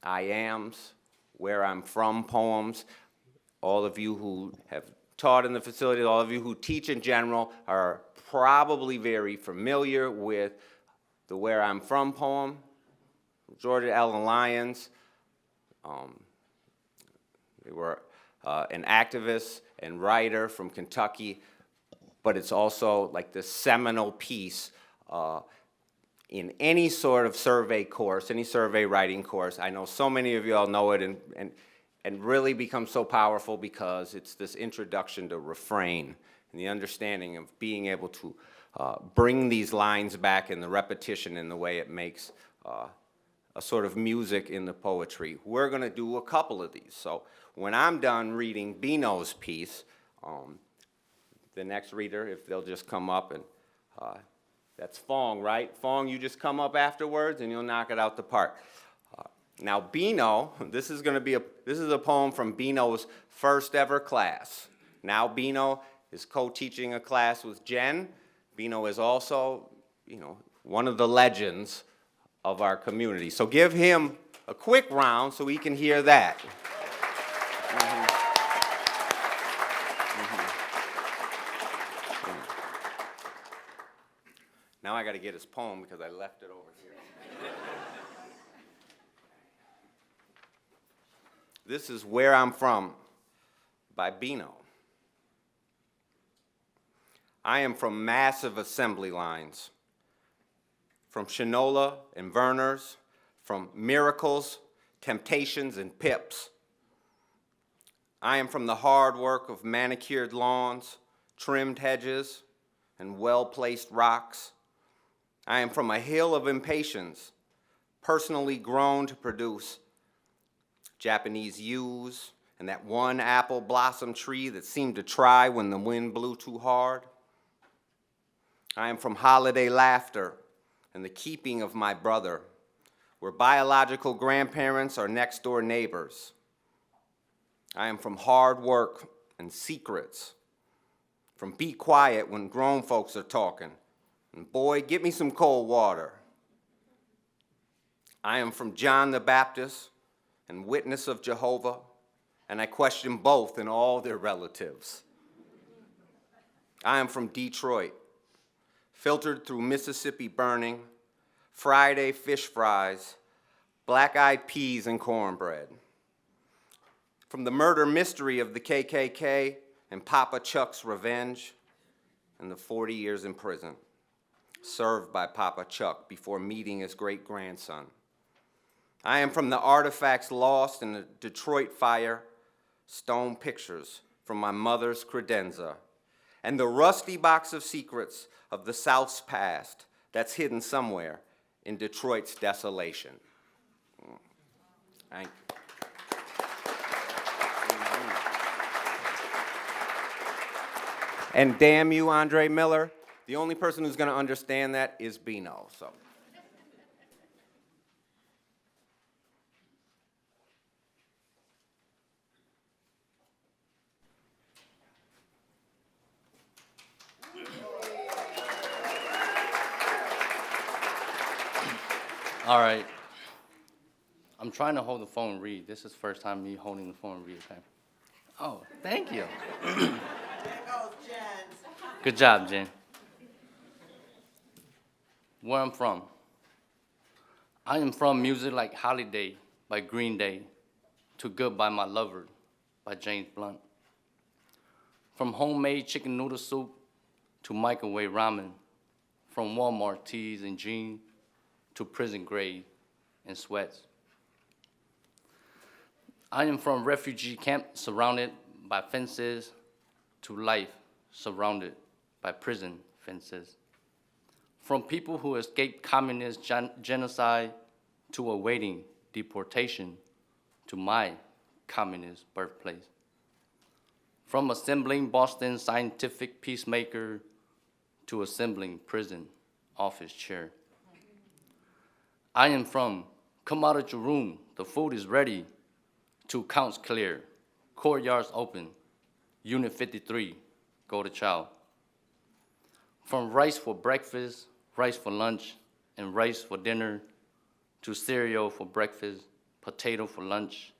I ams, where I'm from poems. All of you who have taught in the facility, all of you who teach in general are probably very familiar with the Where I'm From poem, Georgia Ellen Lyons. They were an activist and writer from Kentucky, but it's also like the seminal piece in any sort of survey course, any survey writing course. I know so many of you all know it and really becomes so powerful because it's this introduction to refrain and the understanding of being able to bring these lines back in the repetition in the way it makes a sort of music in the poetry. We're going to do a couple of these. So when I'm done reading Bino's piece, the next reader, if they'll just come up and, that's Fong, right? Fong, you just come up afterwards and you'll knock it out the park. Now Bino, this is a poem from Bino's first ever class. Now Bino is co-teaching a class with Jen. Bino is also, one of the legends of our community. So give him a quick round so we can hear that. Now I got to get his poem because I left it over here. This is Where I'm From by Bino. I am from massive assembly lines, from Shinola and Verner's, from miracles, temptations, and pips. I am from the hard work of manicured lawns, trimmed hedges, and well-placed rocks. I am from a hill of impatience, personally grown to produce Japanese yews and that one apple blossom tree that seemed to try when the wind blew too hard. I am from holiday laughter and the keeping of my brother, where biological grandparents are next-door neighbors. I am from hard work and secrets, from be quiet when grown folks are talking, and boy, get me some cold water. I am from John the Baptist and Witness of Jehovah, and I question both and all their relatives. I am from Detroit, filtered through Mississippi burning, Friday fish fries, black-eyed peas and cornbread. From the murder mystery of the KKK and Papa Chuck's revenge, and the 40 years in prison, served by Papa Chuck before meeting his great-grandson. I am from the artifacts lost in the Detroit fire, stone pictures from my mother's credenza, and the rusty box of secrets of the South's past that's hidden somewhere in Detroit's desolation. Thank you. And damn you, Andre Miller, the only person who's going to understand that is Bino. So. All right. I'm trying to hold the phone and read. This is the first time me holding the phone and read. Okay. Oh, thank you. There goes Jen. Good job, Jen. Where I'm from. I am from music like Holiday by Green Day to Good by My Lover by James Blunt. From homemade chicken noodle soup to microwave ramen. From Walmart tees and jeans to prison grade and sweats. I am from refugee camp surrounded by fences to life surrounded by prison fences. From people who escaped communist genocide to awaiting deportation to my communist birthplace. From assembling Boston scientific peacemaker to assembling prison office chair. I am from come out of your room, the food is ready, to counts clear, courtyards open, unit 53, go to chow. From rice for breakfast, rice for lunch, and rice for dinner, to cereal for breakfast, potato for lunch,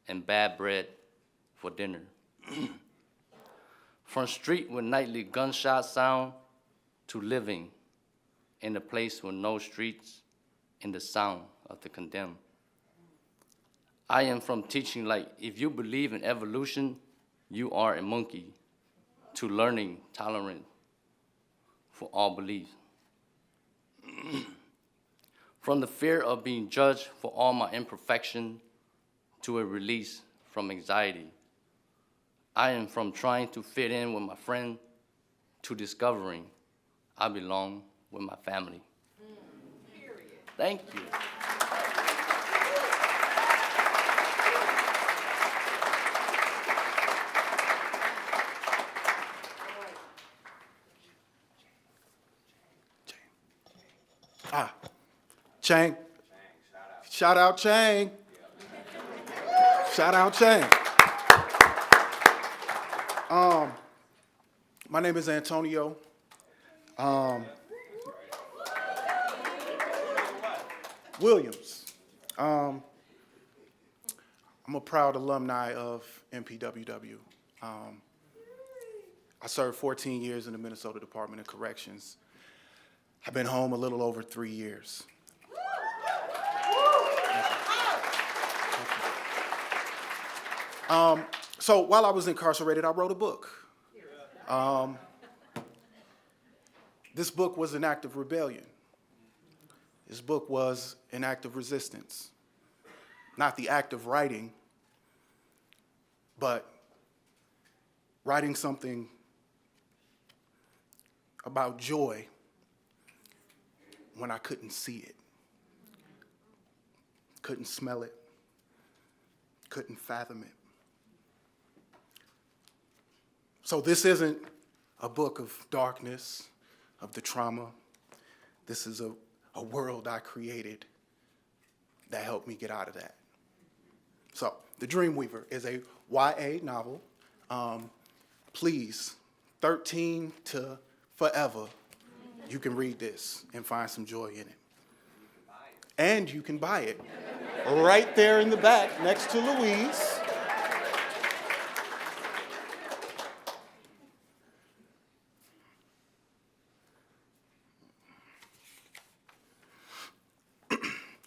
and bad bread for dinner. From street with nightly gunshot sound, to living in a place with no streets, in the sound of the condemned. I am from teaching like, if you believe in evolution, you are a monkey, to learning tolerant for all beliefs. From the fear of being judged for all my imperfection to a release from anxiety. I am from trying to fit in with my friend to discovering I belong with my family. Thank you. Chang. Shout out Chang. Shout out Chang. My name is Antonio. Williams. I'm a proud alumni of MPWW. I served 14 years in the Minnesota Department of Corrections. I've been home a little over 3 years. So while I was incarcerated, I wrote a book. This book was an act of rebellion. This book was an act of resistance. Not the act of writing, but writing something about joy when I couldn't see it, couldn't smell it, couldn't fathom it. So this isn't a book of darkness, of the trauma. This is a world I created that helped me get out of that. So The Dreamweaver is a YA novel. Please, 13 to forever, you can read this and find some joy in it. And you can buy it right there in the back next to Louise.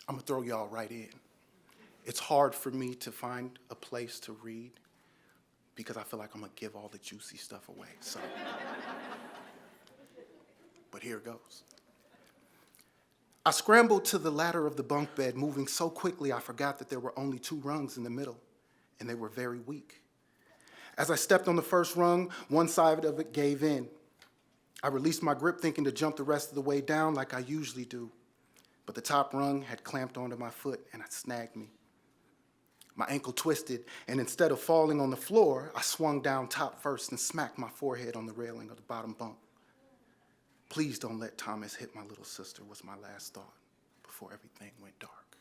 I'm gonna throw y'all right in. It's hard for me to find a place to read because I feel like I'm gonna give all the juicy stuff away, so. But here it goes. I scrambled to the ladder of the bunk bed, moving so quickly I forgot that there were only 2 rungs in the middle, and they were very weak. As I stepped on the first rung, one side of it gave in. I released my grip, thinking to jump the rest of the way down like I usually do. But the top rung had clamped onto my foot and it snagged me. My ankle twisted, and instead of falling on the floor, I swung down top first and smacked my forehead on the railing of the bottom bunk. Please don't let Thomas hit my little sister was my last thought before everything went dark.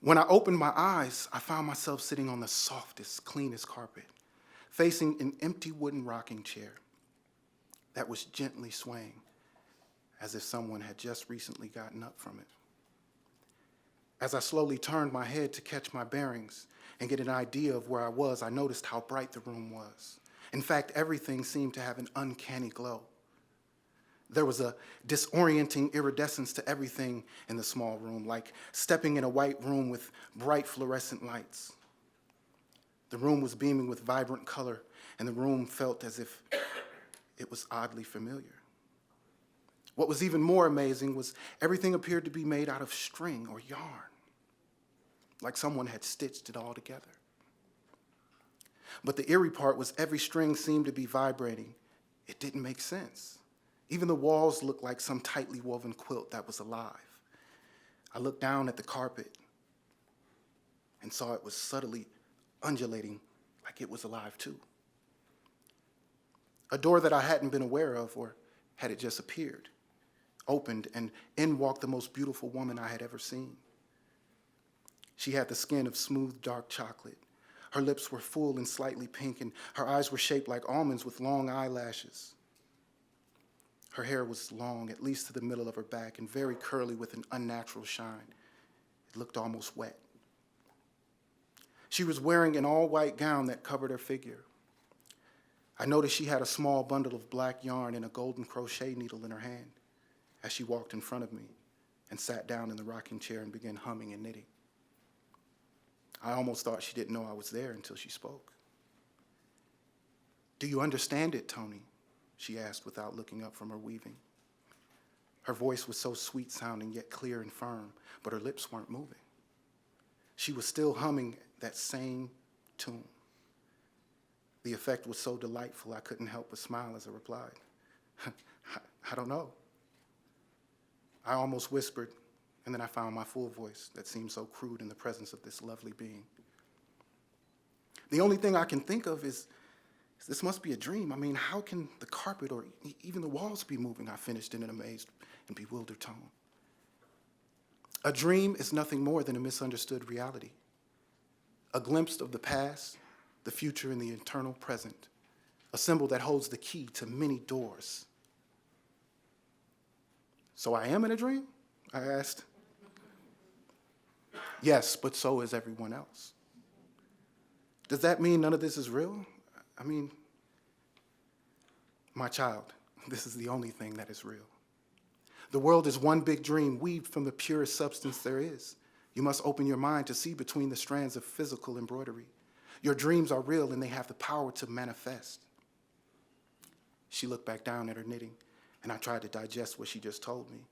When I opened my eyes, I found myself sitting on the softest, cleanest carpet, facing an empty wooden rocking chair that was gently swaying, as if someone had just recently gotten up from it. As I slowly turned my head to catch my bearings and get an idea of where I was, I noticed how bright the room was. In fact, everything seemed to have an uncanny glow. There was a disorienting iridescence to everything in the small room, like stepping in a white room with bright fluorescent lights. The room was beaming with vibrant color, and the room felt as if it was oddly familiar. What was even more amazing was everything appeared to be made out of string or yarn, like someone had stitched it all together. But the eerie part was every string seemed to be vibrating. It didn't make sense. Even the walls looked like some tightly woven quilt that was alive. I looked down at the carpet and saw it was subtly undulating like it was alive too. A door that I hadn't been aware of, or had it just appeared, opened, and in walked the most beautiful woman I had ever seen. She had the skin of smooth, dark chocolate. Her lips were full and slightly pink, and her eyes were shaped like almonds with long eyelashes. Her hair was long, at least to the middle of her back, and very curly with an unnatural shine. It looked almost wet. She was wearing an all-white gown that covered her figure. I noticed she had a small bundle of black yarn and a golden crochet needle in her hand as she walked in front of me and sat down in the rocking chair and began humming and knitting. I almost thought she didn't know I was there until she spoke. "Do you understand it, Tony?" she asked without looking up from her weaving. Her voice was so sweet-sounding yet clear and firm, but her lips weren't moving. She was still humming that same tune. The effect was so delightful I couldn't help but smile as I replied, I don't know. I almost whispered, and then I found my full voice that seemed so crude in the presence of this lovely being. The only thing I can think of is this must be a dream. I mean, how can the carpet or even the walls be moving? I finished in an amazed and bewildered tone. A dream is nothing more than a misunderstood reality, a glimpse of the past, the future, and the eternal present, a symbol that holds the key to many doors. So I am in a dream? I asked. Yes, but so is everyone else. Does that mean none of this is real? I mean, my child, this is the only thing that is real. The world is one big dream weaved from the purest substance there is. You must open your mind to see between the strands of physical embroidery. Your dreams are real and they have the power to manifest. She looked back down at her knitting, and I tried to digest what she just told me.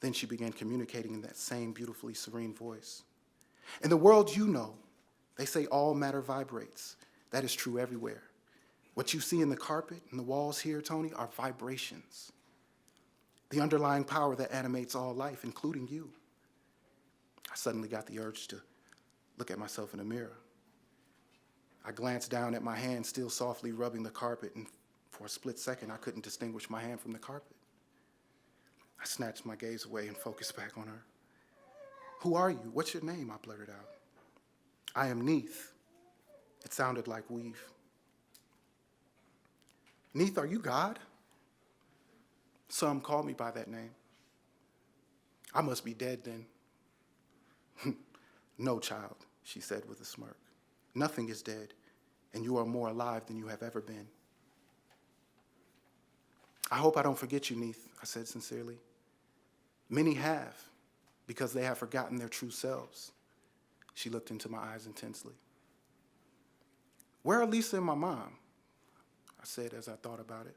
Then she began communicating in that same beautifully serene voice. In the world you know, they say all matter vibrates. That is true everywhere. What you see in the carpet and the walls here, Tony, are vibrations. The underlying power that animates all life, including you. I suddenly got the urge to look at myself in a mirror. I glanced down at my hand, still softly rubbing the carpet, and for a split second, I couldn't distinguish my hand from the carpet. I snatched my gaze away and focused back on her. Who are you? What's your name? I blurted out. I am Neith. It sounded like weave. Neith, are you God? Some call me by that name. I must be dead then. No, child, she said with a smirk. Nothing is dead, and you are more alive than you have ever been. I hope I don't forget you, Neith, I said sincerely. Many have, because they have forgotten their true selves. She looked into my eyes intensely. Where are Lisa and my mom? I said as I thought about it.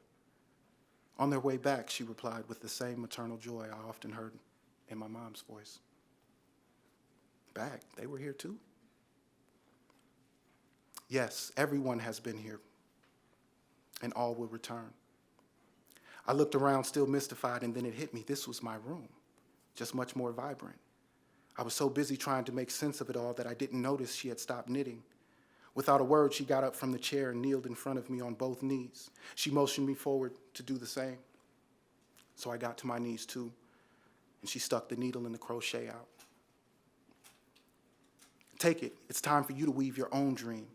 On their way back, she replied with the same maternal joy I often heard in my mom's voice. Back? They were here too? Yes, everyone has been here, and all will return. I looked around, still mystified, and then it hit me. This was my room, just much more vibrant. I was so busy trying to make sense of it all that I didn't notice she had stopped knitting. Without a word, she got up from the chair and kneeled in front of me on both knees. She motioned me forward to do the same. So I got to my knees too, and she stuck the needle and the crochet out. Take it. It's time for you to weave your own dream.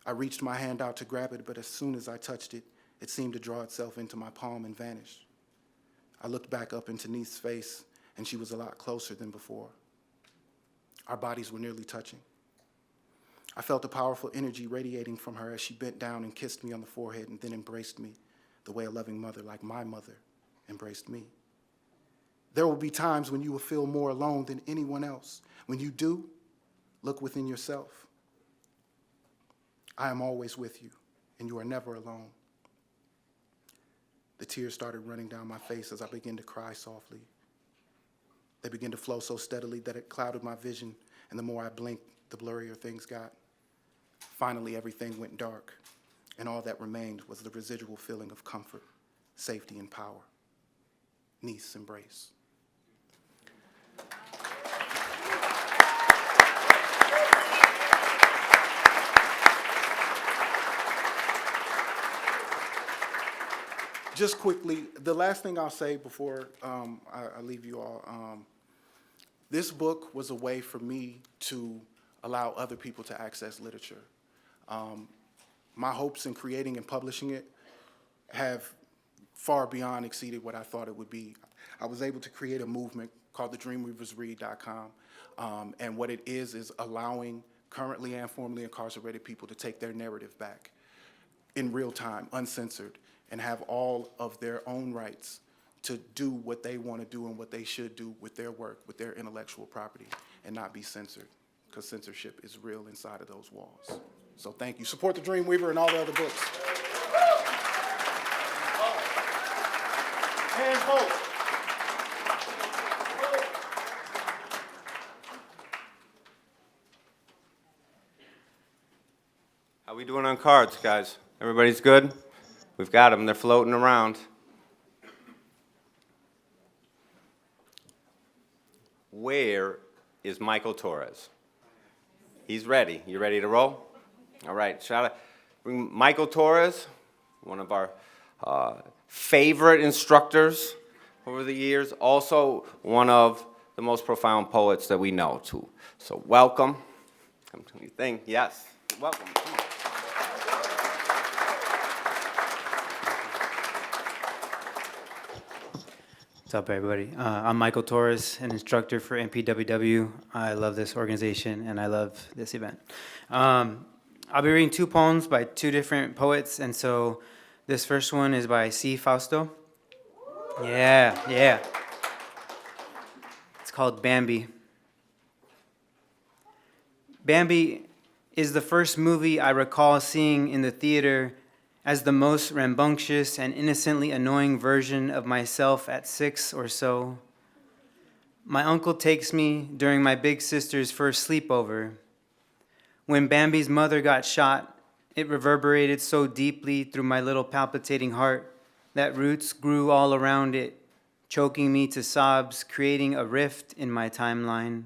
I reached my hand out to grab it, but as soon as I touched it, it seemed to draw itself into my palm and vanish. I looked back up into Neith's face, and she was a lot closer than before. Our bodies were nearly touching. I felt a powerful energy radiating from her as she bent down and kissed me on the forehead and then embraced me the way a loving mother like my mother embraced me. There will be times when you will feel more alone than anyone else. When you do, look within yourself. I am always with you, and you are never alone. The tears started running down my face as I began to cry softly. They began to flow so steadily that it clouded my vision, and the more I blinked, the blurrier things got. Finally, everything went dark, and all that remained was the residual feeling of comfort, safety, and power. Neith's embrace. Just quickly, the last thing I'll say before I leave you all, this book was a way for me to allow other people to access literature. My hopes in creating and publishing it have far beyond exceeded what I thought it would be. I was able to create a movement called the DreamWeaversRead.com, and what it is allowing currently and formerly incarcerated people to take their narrative back in real time, uncensored, and have all of their own rights to do what they want to do and what they should do with their work, with their intellectual property, and not be censored, because censorship is real inside of those walls. So thank you. Support the Dreamweaver and all the other books. And hope. How we doing on cards, guys? Everybody's good? We've got them. They're floating around. Where is Michael Torres? He's ready. You ready to roll? All right. Shout out. Bring Michael Torres, one of our favorite instructors over the years. Also one of the most profound poets that we know, too. So welcome. Come to your thing. Yes. Welcome. Come on. What's up, everybody? I'm Michael Torres, an instructor for MPWW. I love this organization and I love this event. I'll be reading two poems by two different poets, and so this first one is by C. Fausto. Yeah. It's called Bambi. Bambi is the first movie I recall seeing in the theater as the most rambunctious and innocently annoying version of myself at 6 or so. My uncle takes me during my big sister's first sleepover. When Bambi's mother got shot, it reverberated so deeply through my little palpitating heart that roots grew all around it, choking me to sobs, creating a rift in my timeline.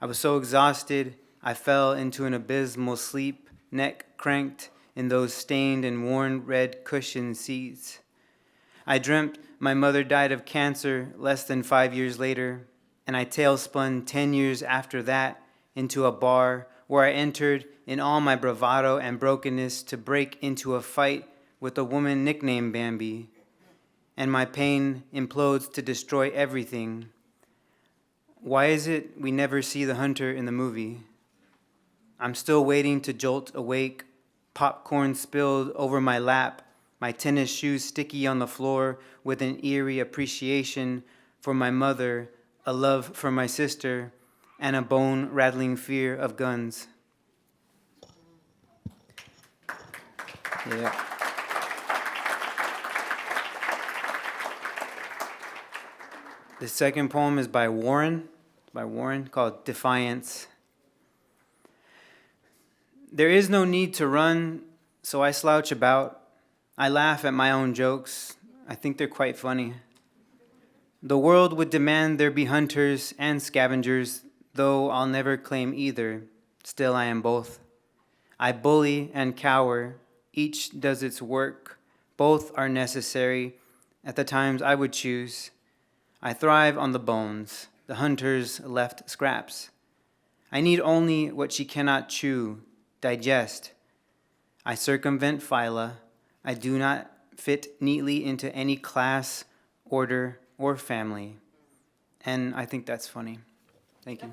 I was so exhausted, I fell into an abysmal sleep, neck cranked, in those stained and worn red cushioned seats. I dreamt my mother died of cancer less than 5 years later, and I tailspun 10 years after that into a bar where I entered in all my bravado and brokenness to break into a fight with a woman nicknamed Bambi, and my pain implodes to destroy everything. Why is it we never see the hunter in the movie? I'm still waiting to jolt awake, popcorn spilled over my lap, my tennis shoes sticky on the floor with an eerie appreciation for my mother, a love for my sister, and a bone-rattling fear of guns. Yeah. The second poem is by Warren, called Defiance. There is no need to run, so I slouch about. I laugh at my own jokes. I think they're quite funny. The world would demand there be hunters and scavengers, though I'll never claim either. Still, I am both. I bully and cower. Each does its work. Both are necessary at the times I would choose. I thrive on the bones. The hunter's left scraps. I need only what she cannot chew, digest. I circumvent phyla. I do not fit neatly into any class, order, or family. And I think that's funny. Thank you.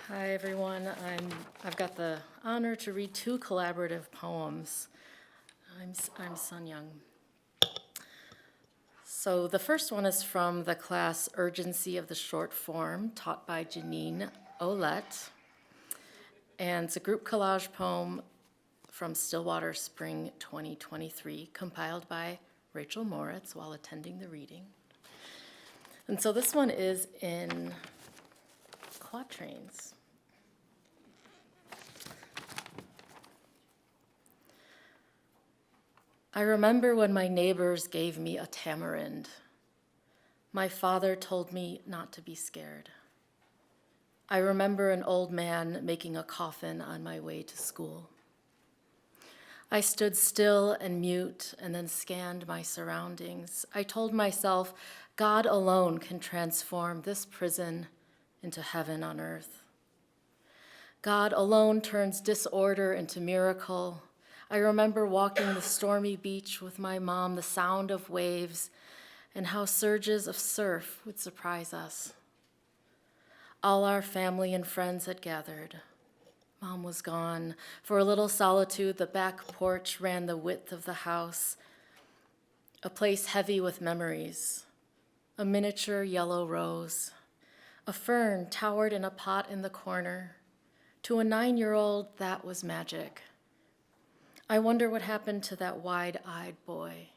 Hi, everyone. I've got the honor to read two collaborative poems. I'm Sun Young. So the first one is from the class Urgency of the Short Form, taught by Janine Olette. And it's a group collage poem from Stillwater Spring 2023, compiled by Rachel Moritz while attending the reading. And so this one is in quatrains. I remember when my neighbors gave me a tamarind. My father told me not to be scared. I remember an old man making a coffin on my way to school. I stood still and mute and then scanned my surroundings. I told myself, God alone can transform this prison into heaven on earth. God alone turns disorder into miracle. I remember walking the stormy beach with my mom, the sound of waves, and how surges of surf would surprise us. All our family and friends had gathered. Mom was gone. For a little solitude, the back porch ran the width of the house, a place heavy with memories. A miniature yellow rose. A fern towered in a pot in the corner. To a 9-year-old, that was magic. I wonder what happened to that wide-eyed boy.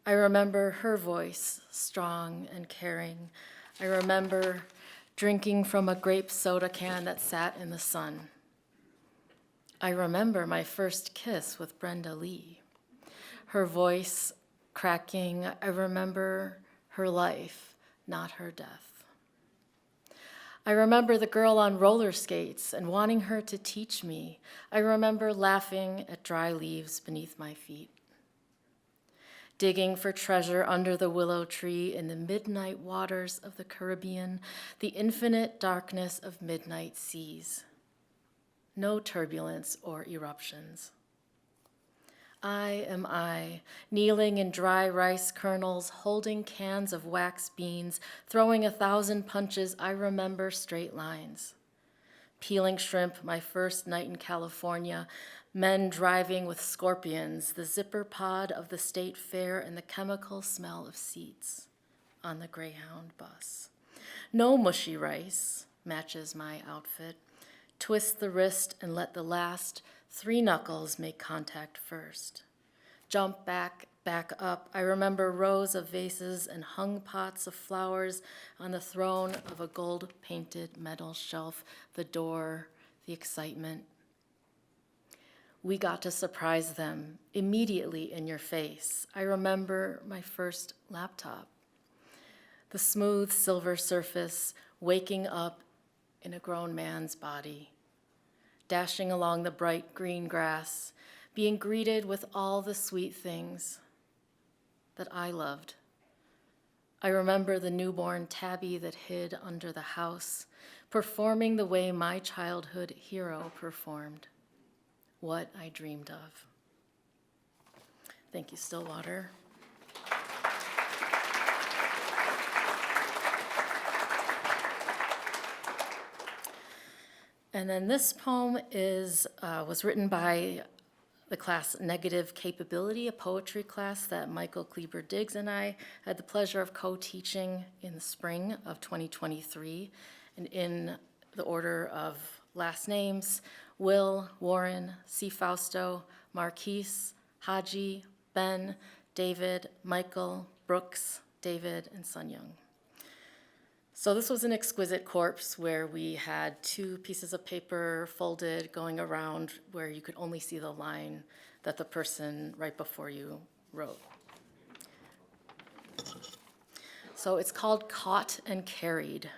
I remember her voice, strong and caring. I remember drinking from a grape soda can that sat in the sun. I remember my first kiss with Brenda Lee. Her voice cracking. I remember her life, not her death. I remember the girl on roller skates and wanting her to teach me. I remember laughing at dry leaves beneath my feet. Digging for treasure under the willow tree in the midnight waters of the Caribbean, the infinite darkness of midnight seas. No turbulence or eruptions. I am I, kneeling in dry rice kernels, holding cans of wax beans, throwing 1,000 punches. I remember straight lines. Peeling shrimp, my first night in California, men driving with scorpions, the zipper pod of the state fair, and the chemical smell of seats on the Greyhound bus. No mushy rice matches my outfit. Twist the wrist and let the last 3 knuckles make contact first. Jump back up. I remember rows of vases and hung pots of flowers on the throne of a gold-painted metal shelf, the door, the excitement. We got to surprise them immediately in your face. I remember my first laptop. The smooth silver surface waking up in a grown man's body, dashing along the bright green grass, being greeted with all the sweet things that I loved. I remember the newborn tabby that hid under the house, performing the way my childhood hero performed, what I dreamed of. Thank you, Stillwater. And then this poem was written by the class Negative Capability, a poetry class that Michael Kleber Diggs and I had the pleasure of co-teaching in the spring of 2023. And in the order of last names, Will, Warren, C. Fausto, Marquise, Haji, Ben, David, Michael, Brooks, David, and Sun Young. So this was an exquisite corpse where we had 2 pieces of paper folded going around where you could only see the line that the person right before you wrote. So it's called Caught and Carried.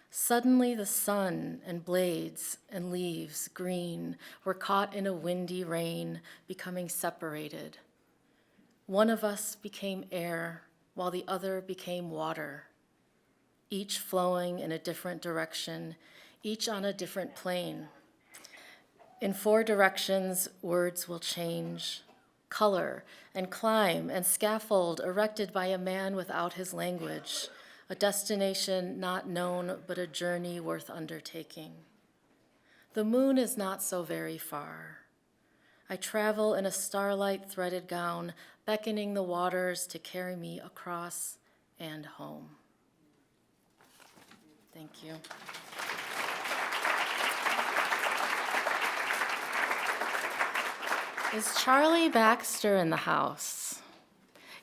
Suddenly the sun and blades and leaves, green, were caught in a windy rain, becoming separated. One of us became air, while the other became water, each flowing in a different direction, each on a different plane. In 4 directions, words will change, color and climb and scaffold erected by a man without his language, a destination not known, but a journey worth undertaking. The moon is not so very far. I travel in a starlight threaded gown, beckoning the waters to carry me across and home. Thank you. Is Charlie Baxter in the house?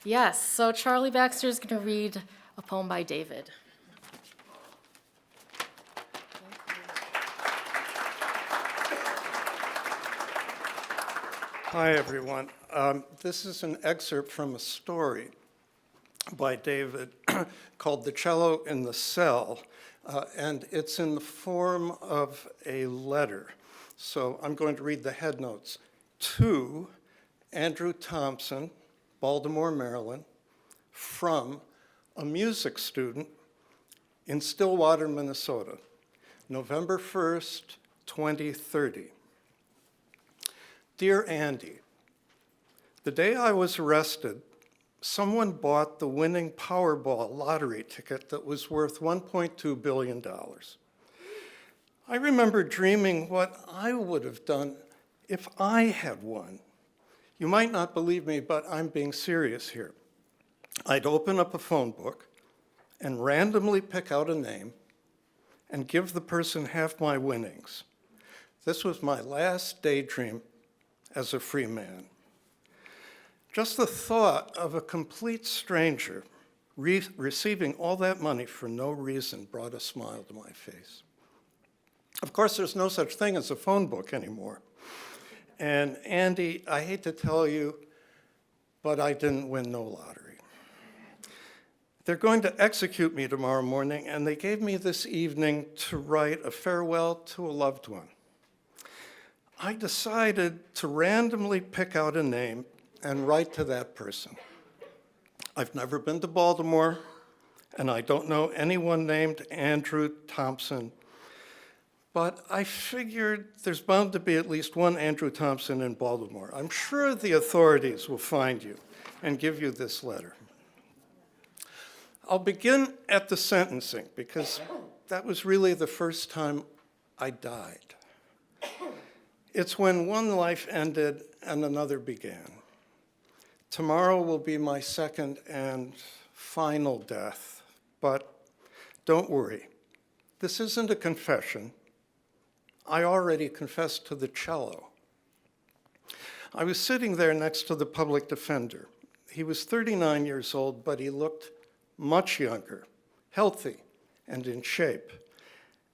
Yes, so Charlie Baxter is going to read a poem by David. Hi, everyone. This is an excerpt from a story by David called The Cello in the Cell, and it's in the form of a letter. So I'm going to read the head notes. To Andrew Thompson, Baltimore, Maryland, from a music student in Stillwater, Minnesota, November 1st, 2030. Dear Andy, the day I was arrested, someone bought the winning Powerball lottery ticket that was worth $1.2 billion. I remember dreaming what I would have done if I had won. You might not believe me, but I'm being serious here. I'd open up a phone book and randomly pick out a name and give the person half my winnings. This was my last daydream as a free man. Just the thought of a complete stranger receiving all that money for no reason brought a smile to my face. Of course, there's no such thing as a phone book anymore. And Andy, I hate to tell you, but I didn't win no lottery. They're going to execute me tomorrow morning, and they gave me this evening to write a farewell to a loved one. I decided to randomly pick out a name and write to that person. I've never been to Baltimore, and I don't know anyone named Andrew Thompson, but I figured there's bound to be at least one Andrew Thompson in Baltimore. I'm sure the authorities will find you and give you this letter. I'll begin at the sentencing, because that was really the first time I died. It's when one life ended and another began. Tomorrow will be my second and final death, but don't worry. This isn't a confession. I already confessed to the cello. I was sitting there next to the public defender. He was 39 years old, but he looked much younger, healthy, and in shape.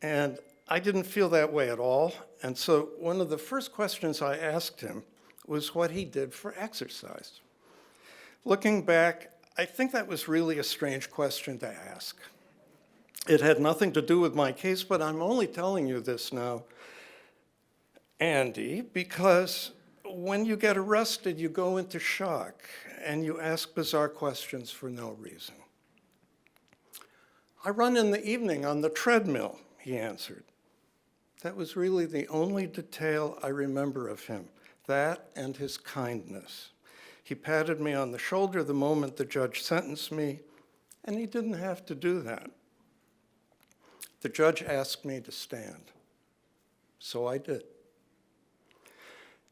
And I didn't feel that way at all. And so one of the first questions I asked him was what he did for exercise. Looking back, I think that was really a strange question to ask. It had nothing to do with my case, but I'm only telling you this now, Andy, because when you get arrested, you go into shock and you ask bizarre questions for no reason. I run in the evening on the treadmill, he answered. That was really the only detail I remember of him, that and his kindness. He patted me on the shoulder the moment the judge sentenced me, and he didn't have to do that. The judge asked me to stand, so I did.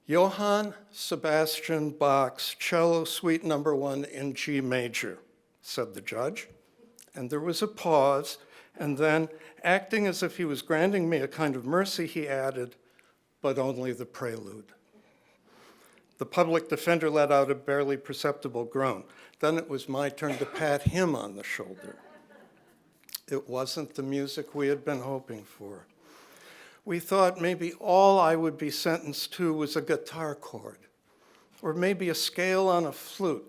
Johann Sebastian Bach's Cello Suite No. 1 in G major, said the judge. And there was a pause, and then, acting as if he was granting me a kind of mercy, he added, but only the prelude. The public defender let out a barely perceptible groan. Then it was my turn to pat him on the shoulder. It wasn't the music we had been hoping for. We thought maybe all I would be sentenced to was a guitar chord, or maybe a scale on a flute,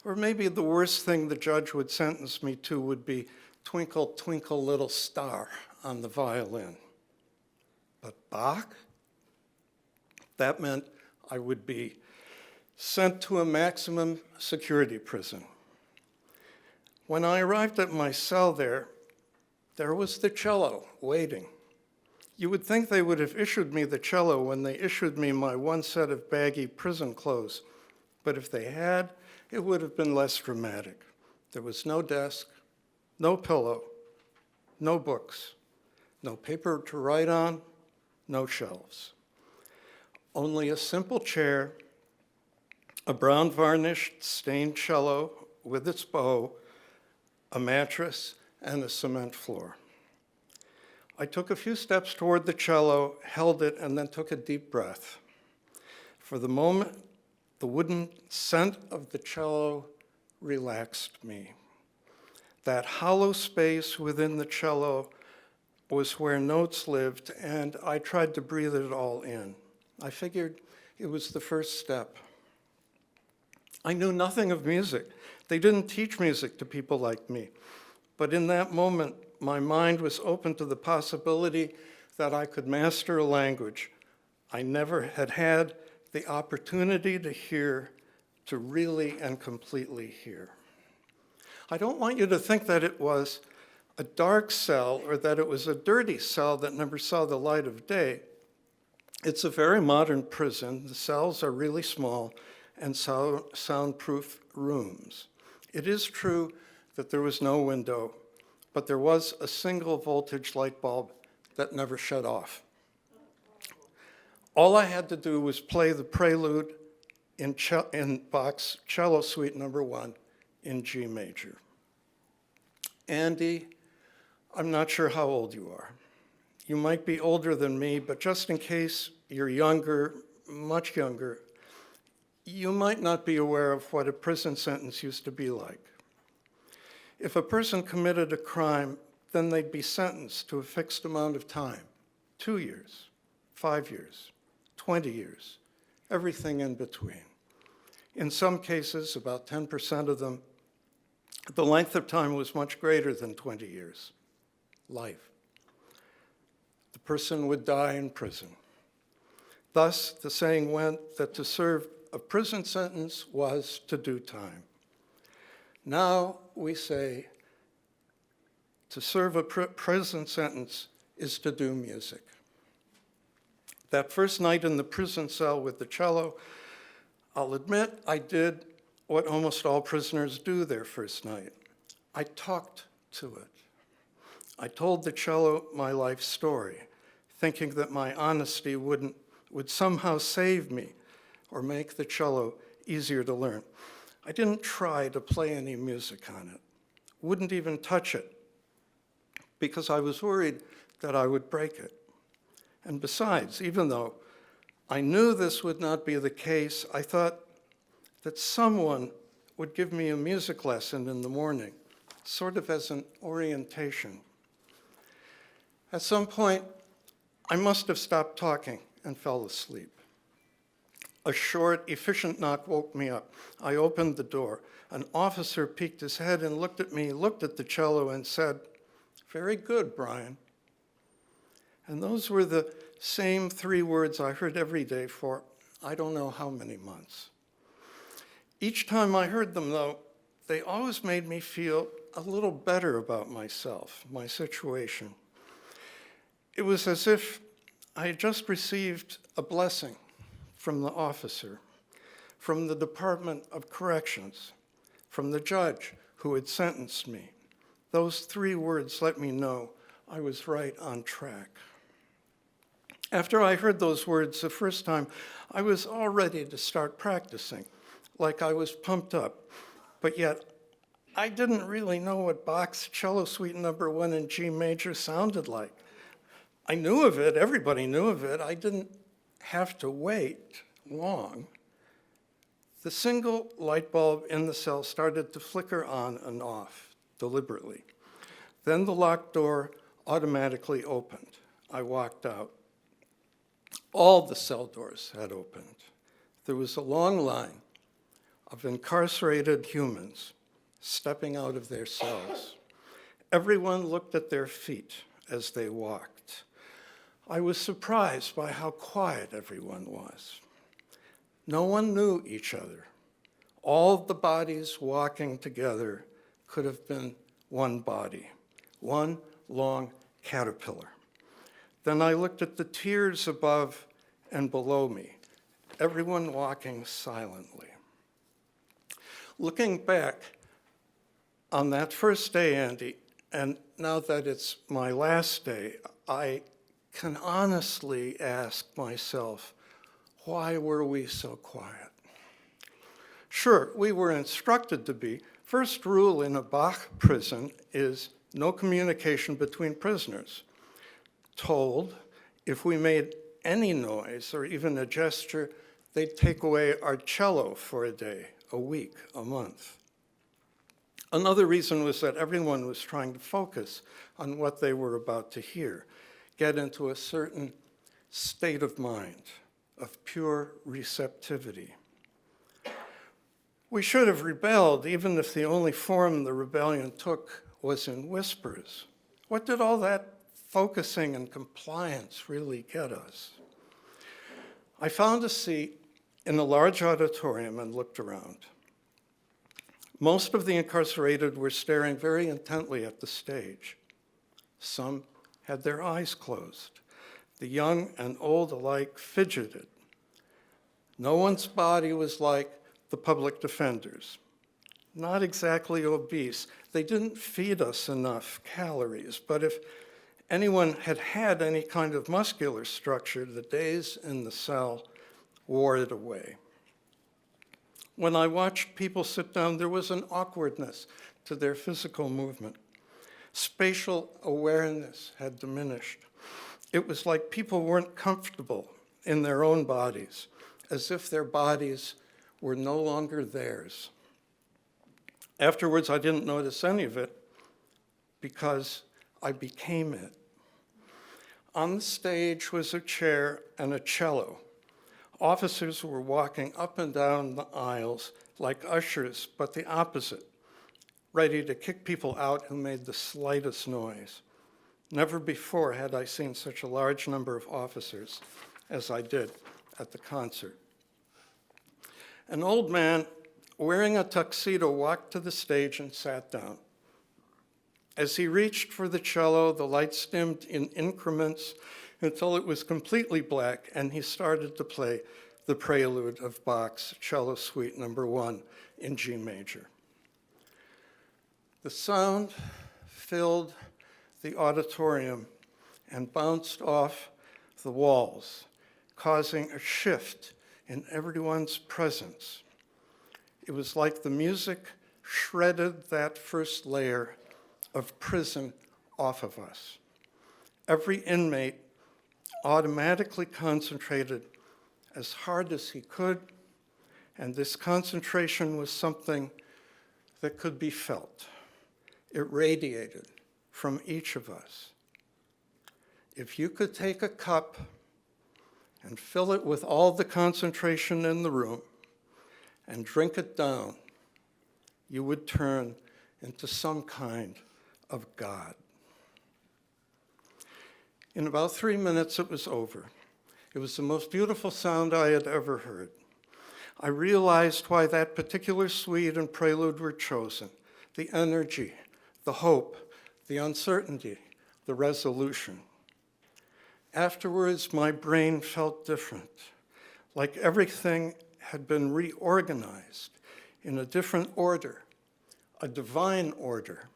or maybe the worst thing the judge would sentence me to would be Twinkle, Twinkle, Little Star on the violin. But Bach? That meant I would be sent to a maximum security prison. When I arrived at my cell there was the cello waiting. You would think they would have issued me the cello when they issued me my one set of baggy prison clothes, but if they had, it would have been less dramatic. There was no desk, no pillow, no books, no paper to write on, no shelves. Only a simple chair, a brown varnished stained cello with its bow, a mattress, and a cement floor. I took a few steps toward the cello, held it, and then took a deep breath. For the moment, the wooden scent of the cello relaxed me. That hollow space within the cello was where notes lived, and I tried to breathe it all in. I figured it was the first step. I knew nothing of music. They didn't teach music to people like me. But in that moment, my mind was open to the possibility that I could master a language I never had had the opportunity to hear, to really and completely hear. I don't want you to think that it was a dark cell or that it was a dirty cell that never saw the light of day. It's a very modern prison. The cells are really small and soundproof rooms. It is true that there was no window, but there was a single voltage light bulb that never shut off. All I had to do was play the prelude in Bach's Cello Suite No. 1 in G major. Andy, I'm not sure how old you are. you might be older than me, but just in case you're younger, much younger, you might not be aware of what a prison sentence used to be like. If a person committed a crime, then they'd be sentenced to a fixed amount of time, 2 years, 5 years, 20 years, everything in between. In some cases, about 10% of them, the length of time was much greater than 20 years, life. The person would die in prison. Thus, the saying went that to serve a prison sentence was to do time. Now we say to serve a prison sentence is to do music. That first night in the prison cell with the cello, I'll admit I did what almost all prisoners do their first night. I talked to it. I told the cello my life story, thinking that my honesty would somehow save me or make the cello easier to learn. I didn't try to play any music on it, wouldn't even touch it, because I was worried that I would break it. And besides, even though I knew this would not be the case, I thought that someone would give me a music lesson in the morning, sort of as an orientation. At some point, I must have stopped talking and fell asleep. A short, efficient knock woke me up. I opened the door. An officer peeked his head and looked at me, looked at the cello, and said, "Very good, Brian." And those were the same 3 words I heard every day for I don't know how many months. Each time I heard them, though, they always made me feel a little better about myself, my situation. It was as if I had just received a blessing from the officer, from the Department of Corrections, from the judge who had sentenced me. Those 3 words let me know I was right on track. After I heard those words the first time, I was all ready to start practicing, like I was pumped up. But yet, I didn't really know what Bach's Cello Suite No. 1 in G major sounded like. I knew of it, everybody knew of it. I didn't have to wait long. The single light bulb in the cell started to flicker on and off deliberately. Then the locked door automatically opened. I walked out. All the cell doors had opened. There was a long line of incarcerated humans stepping out of their cells. Everyone looked at their feet as they walked. I was surprised by how quiet everyone was. No one knew each other. All the bodies walking together could have been one body, one long caterpillar. Then I looked at the tiers above and below me, everyone walking silently. Looking back on that first day, Andy, and now that it's my last day, I can honestly ask myself, why were we so quiet? Sure, we were instructed to be. First rule in a Bach prison is no communication between prisoners. Told if we made any noise or even a gesture, they'd take away our cello for a day, a week, a month. Another reason was that everyone was trying to focus on what they were about to hear, get into a certain state of mind, of pure receptivity. We should have rebelled, even if the only form the rebellion took was in whispers. What did all that focusing and compliance really get us? I found a seat in a large auditorium and looked around. Most of the incarcerated were staring very intently at the stage. Some had their eyes closed. The young and old alike fidgeted. No one's body was like the public defenders. Not exactly obese. They didn't feed us enough calories, but if anyone had had any kind of muscular structure, the days in the cell wore it away. When I watched people sit down, there was an awkwardness to their physical movement. Spatial awareness had diminished. It was like people weren't comfortable in their own bodies, as if their bodies were no longer theirs. Afterwards, I didn't notice any of it because I became it. On the stage was a chair and a cello. Officers were walking up and down the aisles like ushers, but the opposite, ready to kick people out who made the slightest noise. Never before had I seen such a large number of officers as I did at the concert. An old man wearing a tuxedo walked to the stage and sat down. As he reached for the cello, the lights dimmed in increments until it was completely black, and he started to play the prelude of Bach's Cello Suite No. 1 in G major. The sound filled the auditorium and bounced off the walls, causing a shift in everyone's presence. It was like the music shredded that first layer of prison off of us. Every inmate automatically concentrated as hard as he could, and this concentration was something that could be felt. It radiated from each of us. If you could take a cup and fill it with all the concentration in the room and drink it down, you would turn into some kind of God. In about 3 minutes, it was over. It was the most beautiful sound I had ever heard. I realized why that particular suite and prelude were chosen: the energy, the hope, the uncertainty, the resolution. Afterwards, my brain felt different, like everything had been reorganized in a different order, a divine order,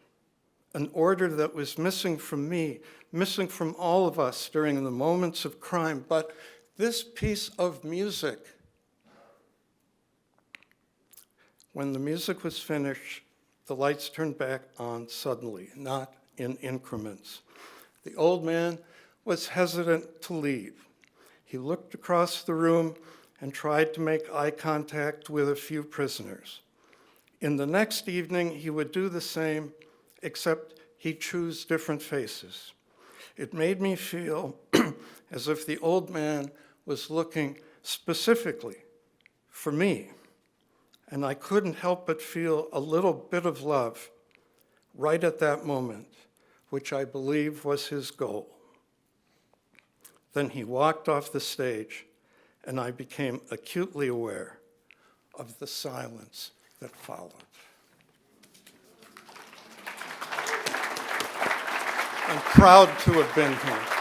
an order that was missing from me, missing from all of us during the moments of crime. But this piece of music, when the music was finished, the lights turned back on suddenly, not in increments. The old man was hesitant to leave. He looked across the room and tried to make eye contact with a few prisoners. In the next evening, he would do the same, except he'd choose different faces. It made me feel as if the old man was looking specifically for me, and I couldn't help but feel a little bit of love right at that moment, which I believe was his goal. Then he walked off the stage, and I became acutely aware of the silence that followed. I'm proud to have been here.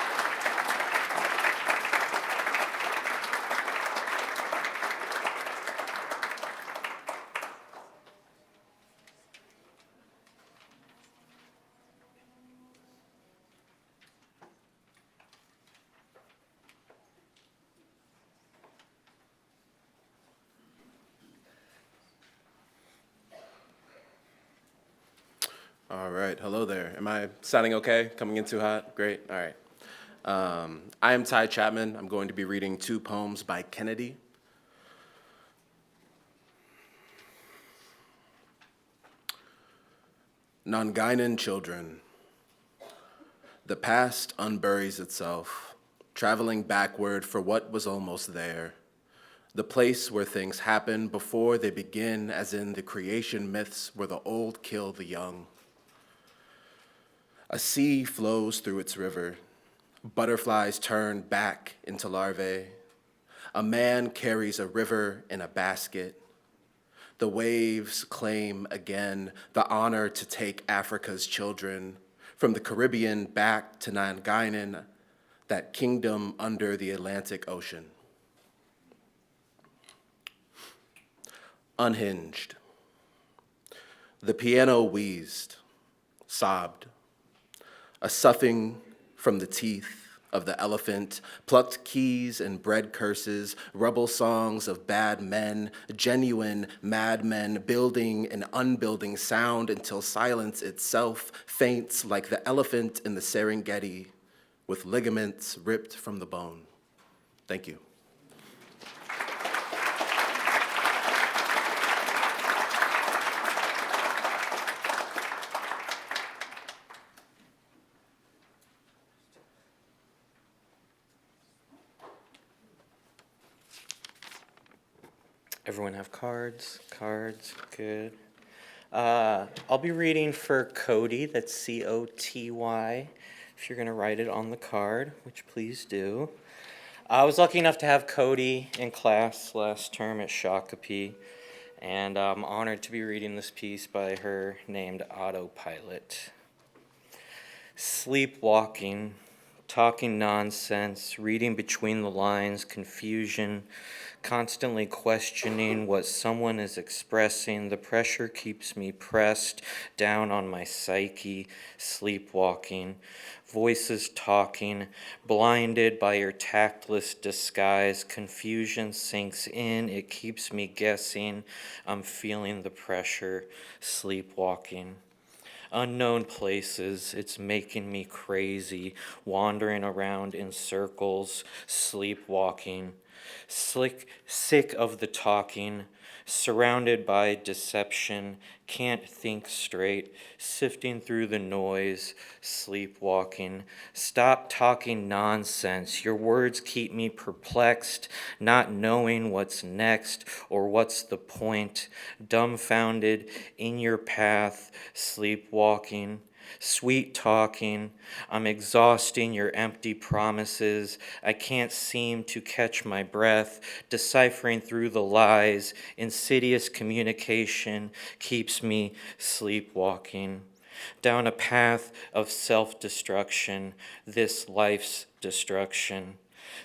All right, hello there. Am I sounding okay? Coming in too hot? Great, all right. I am Ty Chapman. I'm going to be reading 2 poems by Kennedy. Nonguinan children. The past unburies itself, traveling backward for what was almost there. The place where things happen before they begin, as in the creation myths where the old kill the young. A sea flows through its river. Butterflies turn back into larvae. A man carries a river in a basket. The waves claim again the honor to take Africa's children from the Caribbean back to Nonguinan, that kingdom under the Atlantic Ocean. Unhinged. The piano wheezed, sobbed. A soughing from the teeth of the elephant, plucked keys and bred curses, rebel songs of bad men, genuine madmen, building and unbuilding sound until silence itself faints like the elephant in the Serengeti, with ligaments ripped from the bone. Thank you. Everyone have cards? Cards, good. I'll be reading for Cody, that's C-O-T-Y, if you're gonna write it on the card, which please do. I was lucky enough to have Cody in class last term at Shakopee, and I'm honored to be reading this piece by her named Autopilot. Sleepwalking, talking nonsense, reading between the lines, confusion, constantly questioning what someone is expressing. The pressure keeps me pressed down on my psyche, sleepwalking. Voices talking, blinded by your tactless disguise. Confusion sinks in, it keeps me guessing. I'm feeling the pressure, sleepwalking. Unknown places, it's making me crazy, wandering around in circles, sleepwalking. Sick of the talking, surrounded by deception, can't think straight, sifting through the noise, sleepwalking. Stop talking nonsense. Your words keep me perplexed, not knowing what's next or what's the point. Dumbfounded in your path, sleepwalking. Sweet talking, I'm exhausting your empty promises. I can't seem to catch my breath, deciphering through the lies. Insidious communication keeps me sleepwalking. Down a path of self-destruction, this life's destruction.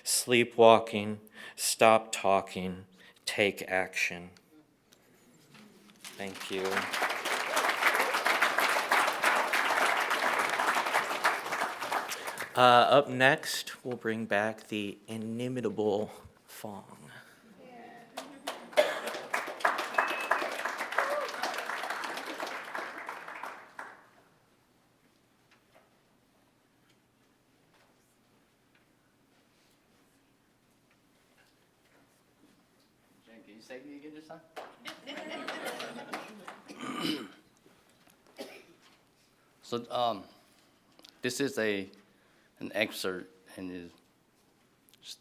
Sleepwalking, stop talking, take action. Thank you. Up next, we'll bring back the inimitable Fong. Jen, can you say me again this time? So, this is an excerpt and is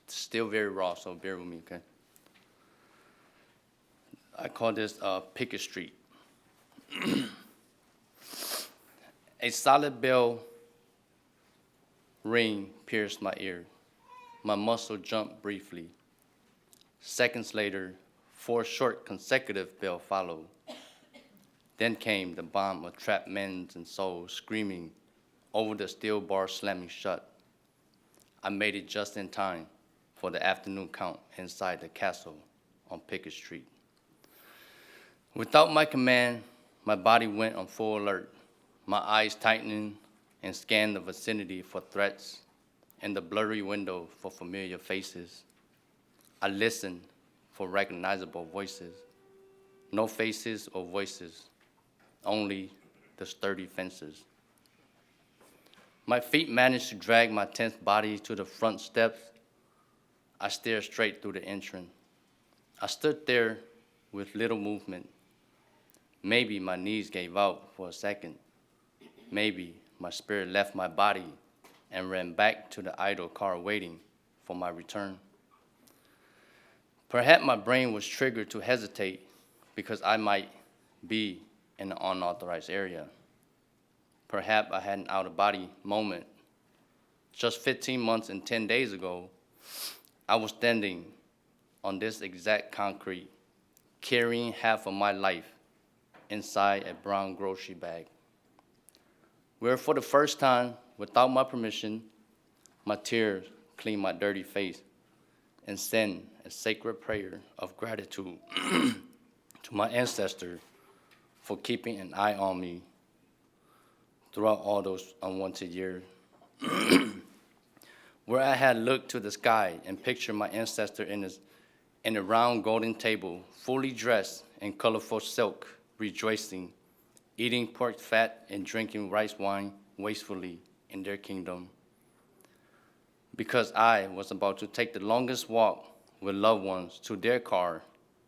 still very raw, so bear with me, okay? I call this Picket Street. A solid bell ring pierced my ear. My muscle jumped briefly. Seconds later, 4 short consecutive bells followed. Then came the bomb of trapped men and souls screaming over the steel bar slamming shut. I made it just in time for the afternoon count inside the castle on Picket Street. Without my command, my body went on full alert, my eyes tightening and scanned the vicinity for threats and the blurry window for familiar faces. I listened for recognizable voices. No faces or voices, only the sturdy fences. My feet managed to drag my tense body to the front steps. I stared straight through the entrance. I stood there with little movement. Maybe my knees gave out for a second. Maybe my spirit left my body and ran back to the idle car waiting for my return. Perhaps my brain was triggered to hesitate because I might be in an unauthorized area. Perhaps I had an out-of-body moment. Just 15 months and 10 days ago, I was standing on this exact concrete, carrying half of my life inside a brown grocery bag, where for the first time, without my permission, my tears cleaned my dirty face and sent a sacred prayer of gratitude to my ancestor for keeping an eye on me throughout all those unwanted years, where I had looked to the sky and pictured my ancestor in a round golden table, fully dressed in colorful silk, rejoicing, eating pork fat and drinking rice wine wastefully in their kingdom. because I was about to take the longest walk with loved ones to their car,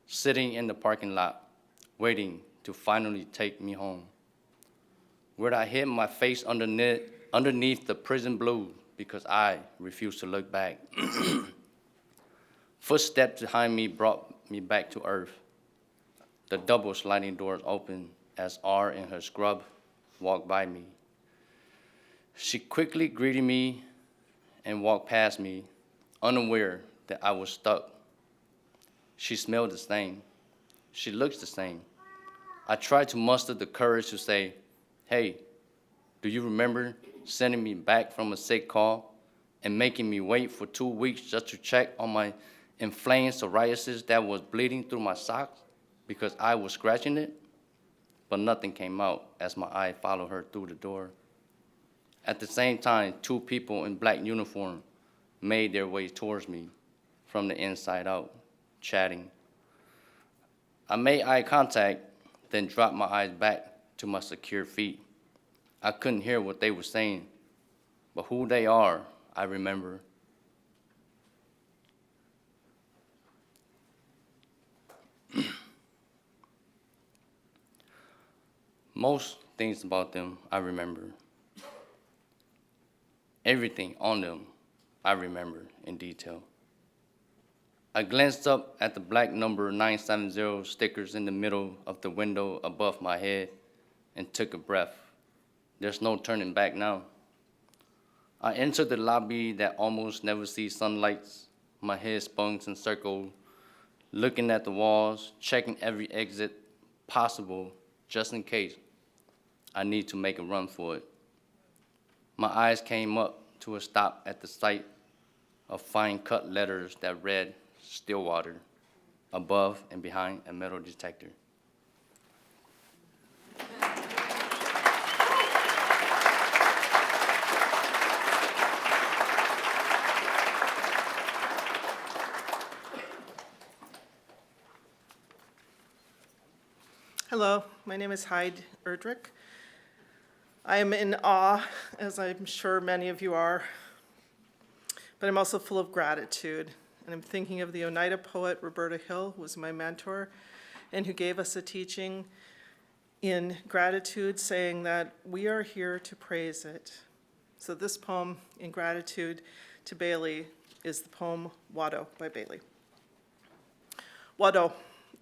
sitting in the parking lot, waiting to finally take me home. Where I hid my face underneath the prison blue because I refused to look back. Footsteps behind me brought me back to earth. The double sliding doors opened as R in her scrub walked by me. She quickly greeted me and walked past me, unaware that I was stuck. She smelled the same. She looks the same. I tried to muster the courage to say, "Hey, do you remember sending me back from a sick call and making me wait for 2 weeks just to check on my inflamed psoriasis that was bleeding through my socks because I was scratching it?" But nothing came out as my eye followed her through the door. At the same time, 2 people in black uniform made their way towards me from the inside out, chatting. I made eye contact, then dropped my eyes back to my secure feet. I couldn't hear what they were saying, but who they are, I remember. Most things about them I remember. Everything on them I remember in detail. I glanced up at the black number 970 stickers in the middle of the window above my head and took a breath. There's no turning back now. I entered the lobby that almost never sees sunlight. My head spun in circles, looking at the walls, checking every exit possible just in case I need to make a run for it. My eyes came up to a stop at the sight of fine cut letters that read Stillwater above and behind a metal detector. Hello, my name is Hyde Erdrich. I am in awe, as I'm sure many of you are, but I'm also full of gratitude. And I'm thinking of the Oneida poet Roberta Hill, who was my mentor, and who gave us a teaching in gratitude, saying that we are here to praise it. So this poem, in gratitude to Bailey, is the poem Wado by Bailey. Wado.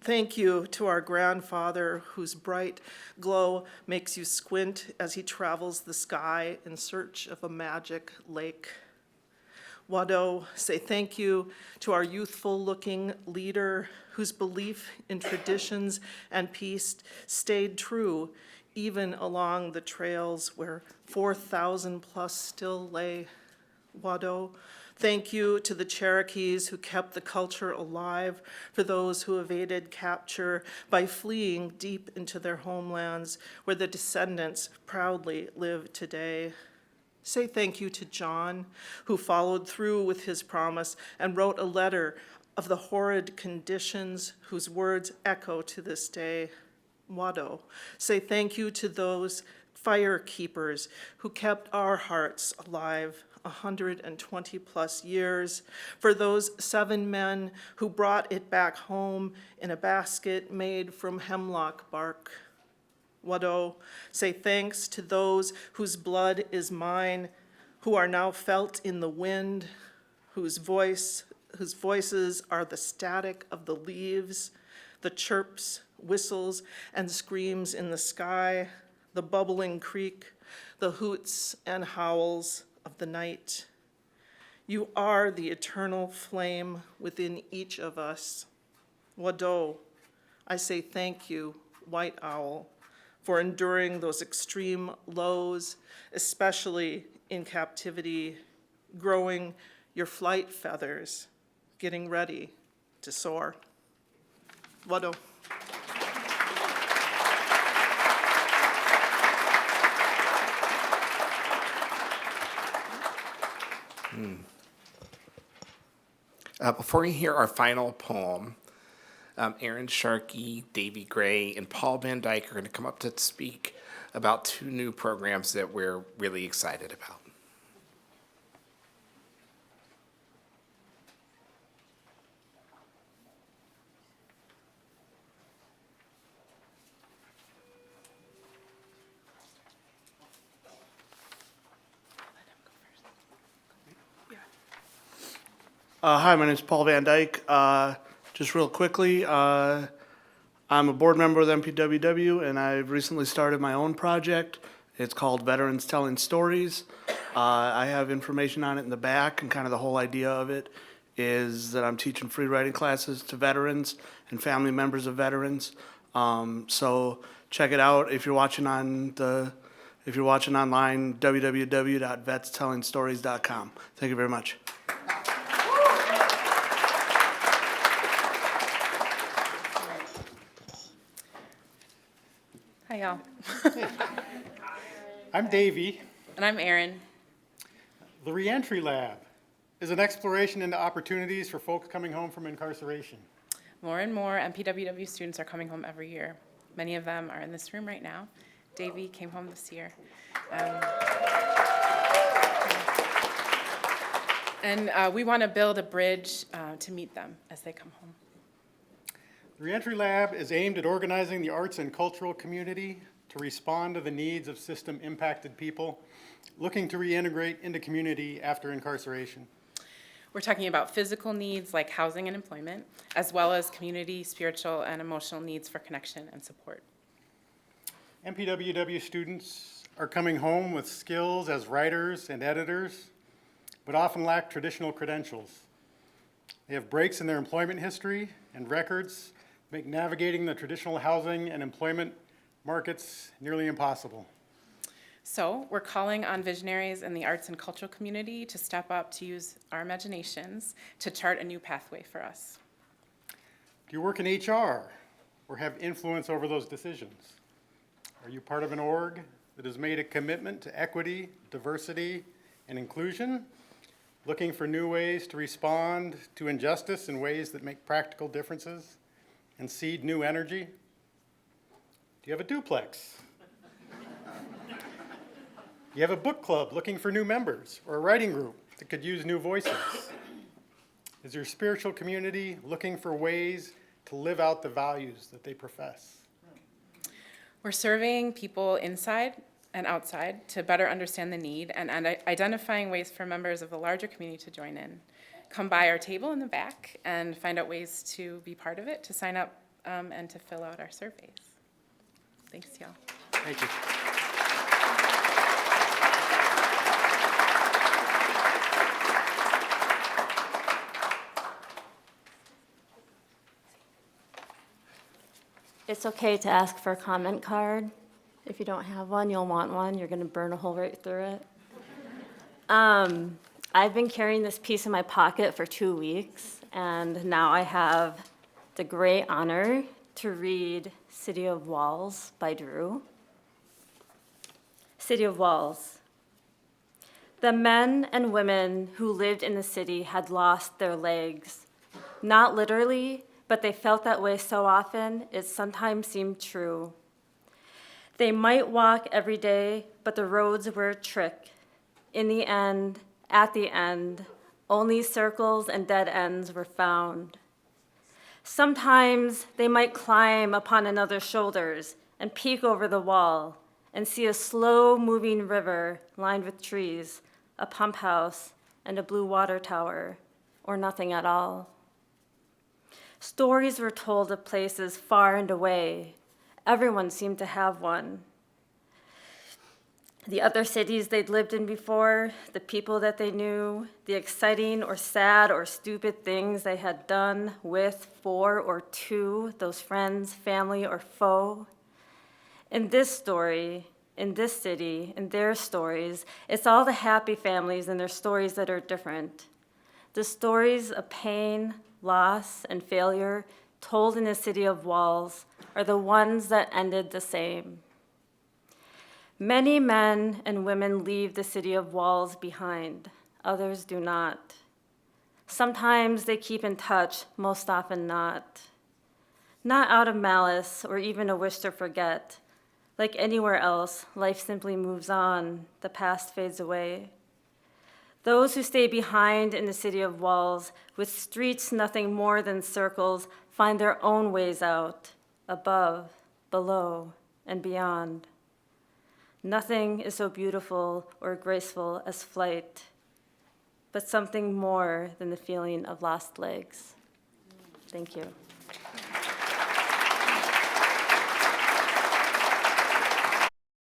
Thank you to our grandfather whose bright glow makes you squint as he travels the sky in search of a magic lake. Wado, say thank you to our youthful-looking leader whose belief in traditions and peace stayed true even along the trails where 4,000 plus still lay. Wado, thank you to the Cherokees who kept the culture alive for those who evaded capture by fleeing deep into their homelands where the descendants proudly live today. Say thank you to John, who followed through with his promise and wrote a letter of the horrid conditions whose words echo to this day. Wado, say thank you to those fire keepers who kept our hearts alive 120 plus years, for those 7 men who brought it back home in a basket made from hemlock bark. Wado, say thanks to those whose blood is mine, who are now felt in the wind, whose voices are the static of the leaves, the chirps, whistles, and screams in the sky, the bubbling creek, the hoots and howls of the night. You are the eternal flame within each of us. Wado, I say thank you, White Owl, for enduring those extreme lows, especially in captivity, growing your flight feathers, getting ready to soar. Wado. Before we hear our final poem, Aaron Sharkey, Davy Gray, and Paul Van Dyke are going to come up to speak about 2 new programs that we're really excited about. Hi, my name is Paul Van Dyke. Just real quickly, I'm a board member with MPWW, and I've recently started my own project. It's called Veterans Telling Stories. I have information on it in the back, and kind of the whole idea of it is that I'm teaching free writing classes to veterans and family members of veterans. So check it out if you're watching online, www.vetstellingstories.com. Thank you very much. Hi, y'all. I'm Davey. And I'm Erin. The Reentry Lab is an exploration into opportunities for folks coming home from incarceration. More and more MPWW students are coming home every year. Many of them are in this room right now. Davey came home this year. We want to build a bridge to meet them as they come home. The Reentry Lab is aimed at organizing the arts and cultural community to respond to the needs of system-impacted people looking to reintegrate into community after incarceration. We're talking about physical needs like housing and employment, as well as community, spiritual, and emotional needs for connection and support. MPWW students are coming home with skills as writers and editors, but often lack traditional credentials. They have breaks in their employment history and records, make navigating the traditional housing and employment markets nearly impossible. So we're calling on visionaries in the arts and cultural community to step up to use our imaginations to chart a new pathway for us. Do you work in HR or have influence over those decisions? Are you part of an org that has made a commitment to equity, diversity, and inclusion, looking for new ways to respond to injustice in ways that make practical differences and seed new energy? Do you have a duplex? You have a book club looking for new members, or a writing group that could use new voices? Is your spiritual community looking for ways to live out the values that they profess? We're surveying people inside and outside to better understand the need and identifying ways for members of the larger community to join in. Come by our table in the back and find out ways to be part of it, to sign up and to fill out our surveys. Thanks, y'all. Thank you. It's okay to ask for a comment card. If you don't have one, you'll want one. You're going to burn a hole right through it. I've been carrying this piece in my pocket for 2 weeks, and now I have the great honor to read City of Walls by Drew. City of Walls. The men and women who lived in the city had lost their legs, not literally, but they felt that way so often, it sometimes seemed true. They might walk every day, but the roads were a trick. In the end, at the end, only circles and dead ends were found. Sometimes they might climb upon another's shoulders and peek over the wall and see a slow-moving river lined with trees, a pump house, and a blue water tower, or nothing at all. Stories were told of places far and away. Everyone seemed to have one. The other cities they'd lived in before, the people that they knew, the exciting or sad or stupid things they had done with, for, or to those friends, family, or foe. In this story, in this city, in their stories, it's all the happy families and their stories that are different. The stories of pain, loss, and failure told in a city of walls are the ones that ended the same. Many men and women leave the city of walls behind. Others do not. Sometimes they keep in touch, most often not. Not out of malice or even a wish to forget. Like anywhere else, life simply moves on. The past fades away. Those who stay behind in the city of walls, with streets nothing more than circles, find their own ways out, above, below, and beyond. Nothing is so beautiful or graceful as flight. but something more than the feeling of lost legs. Thank you.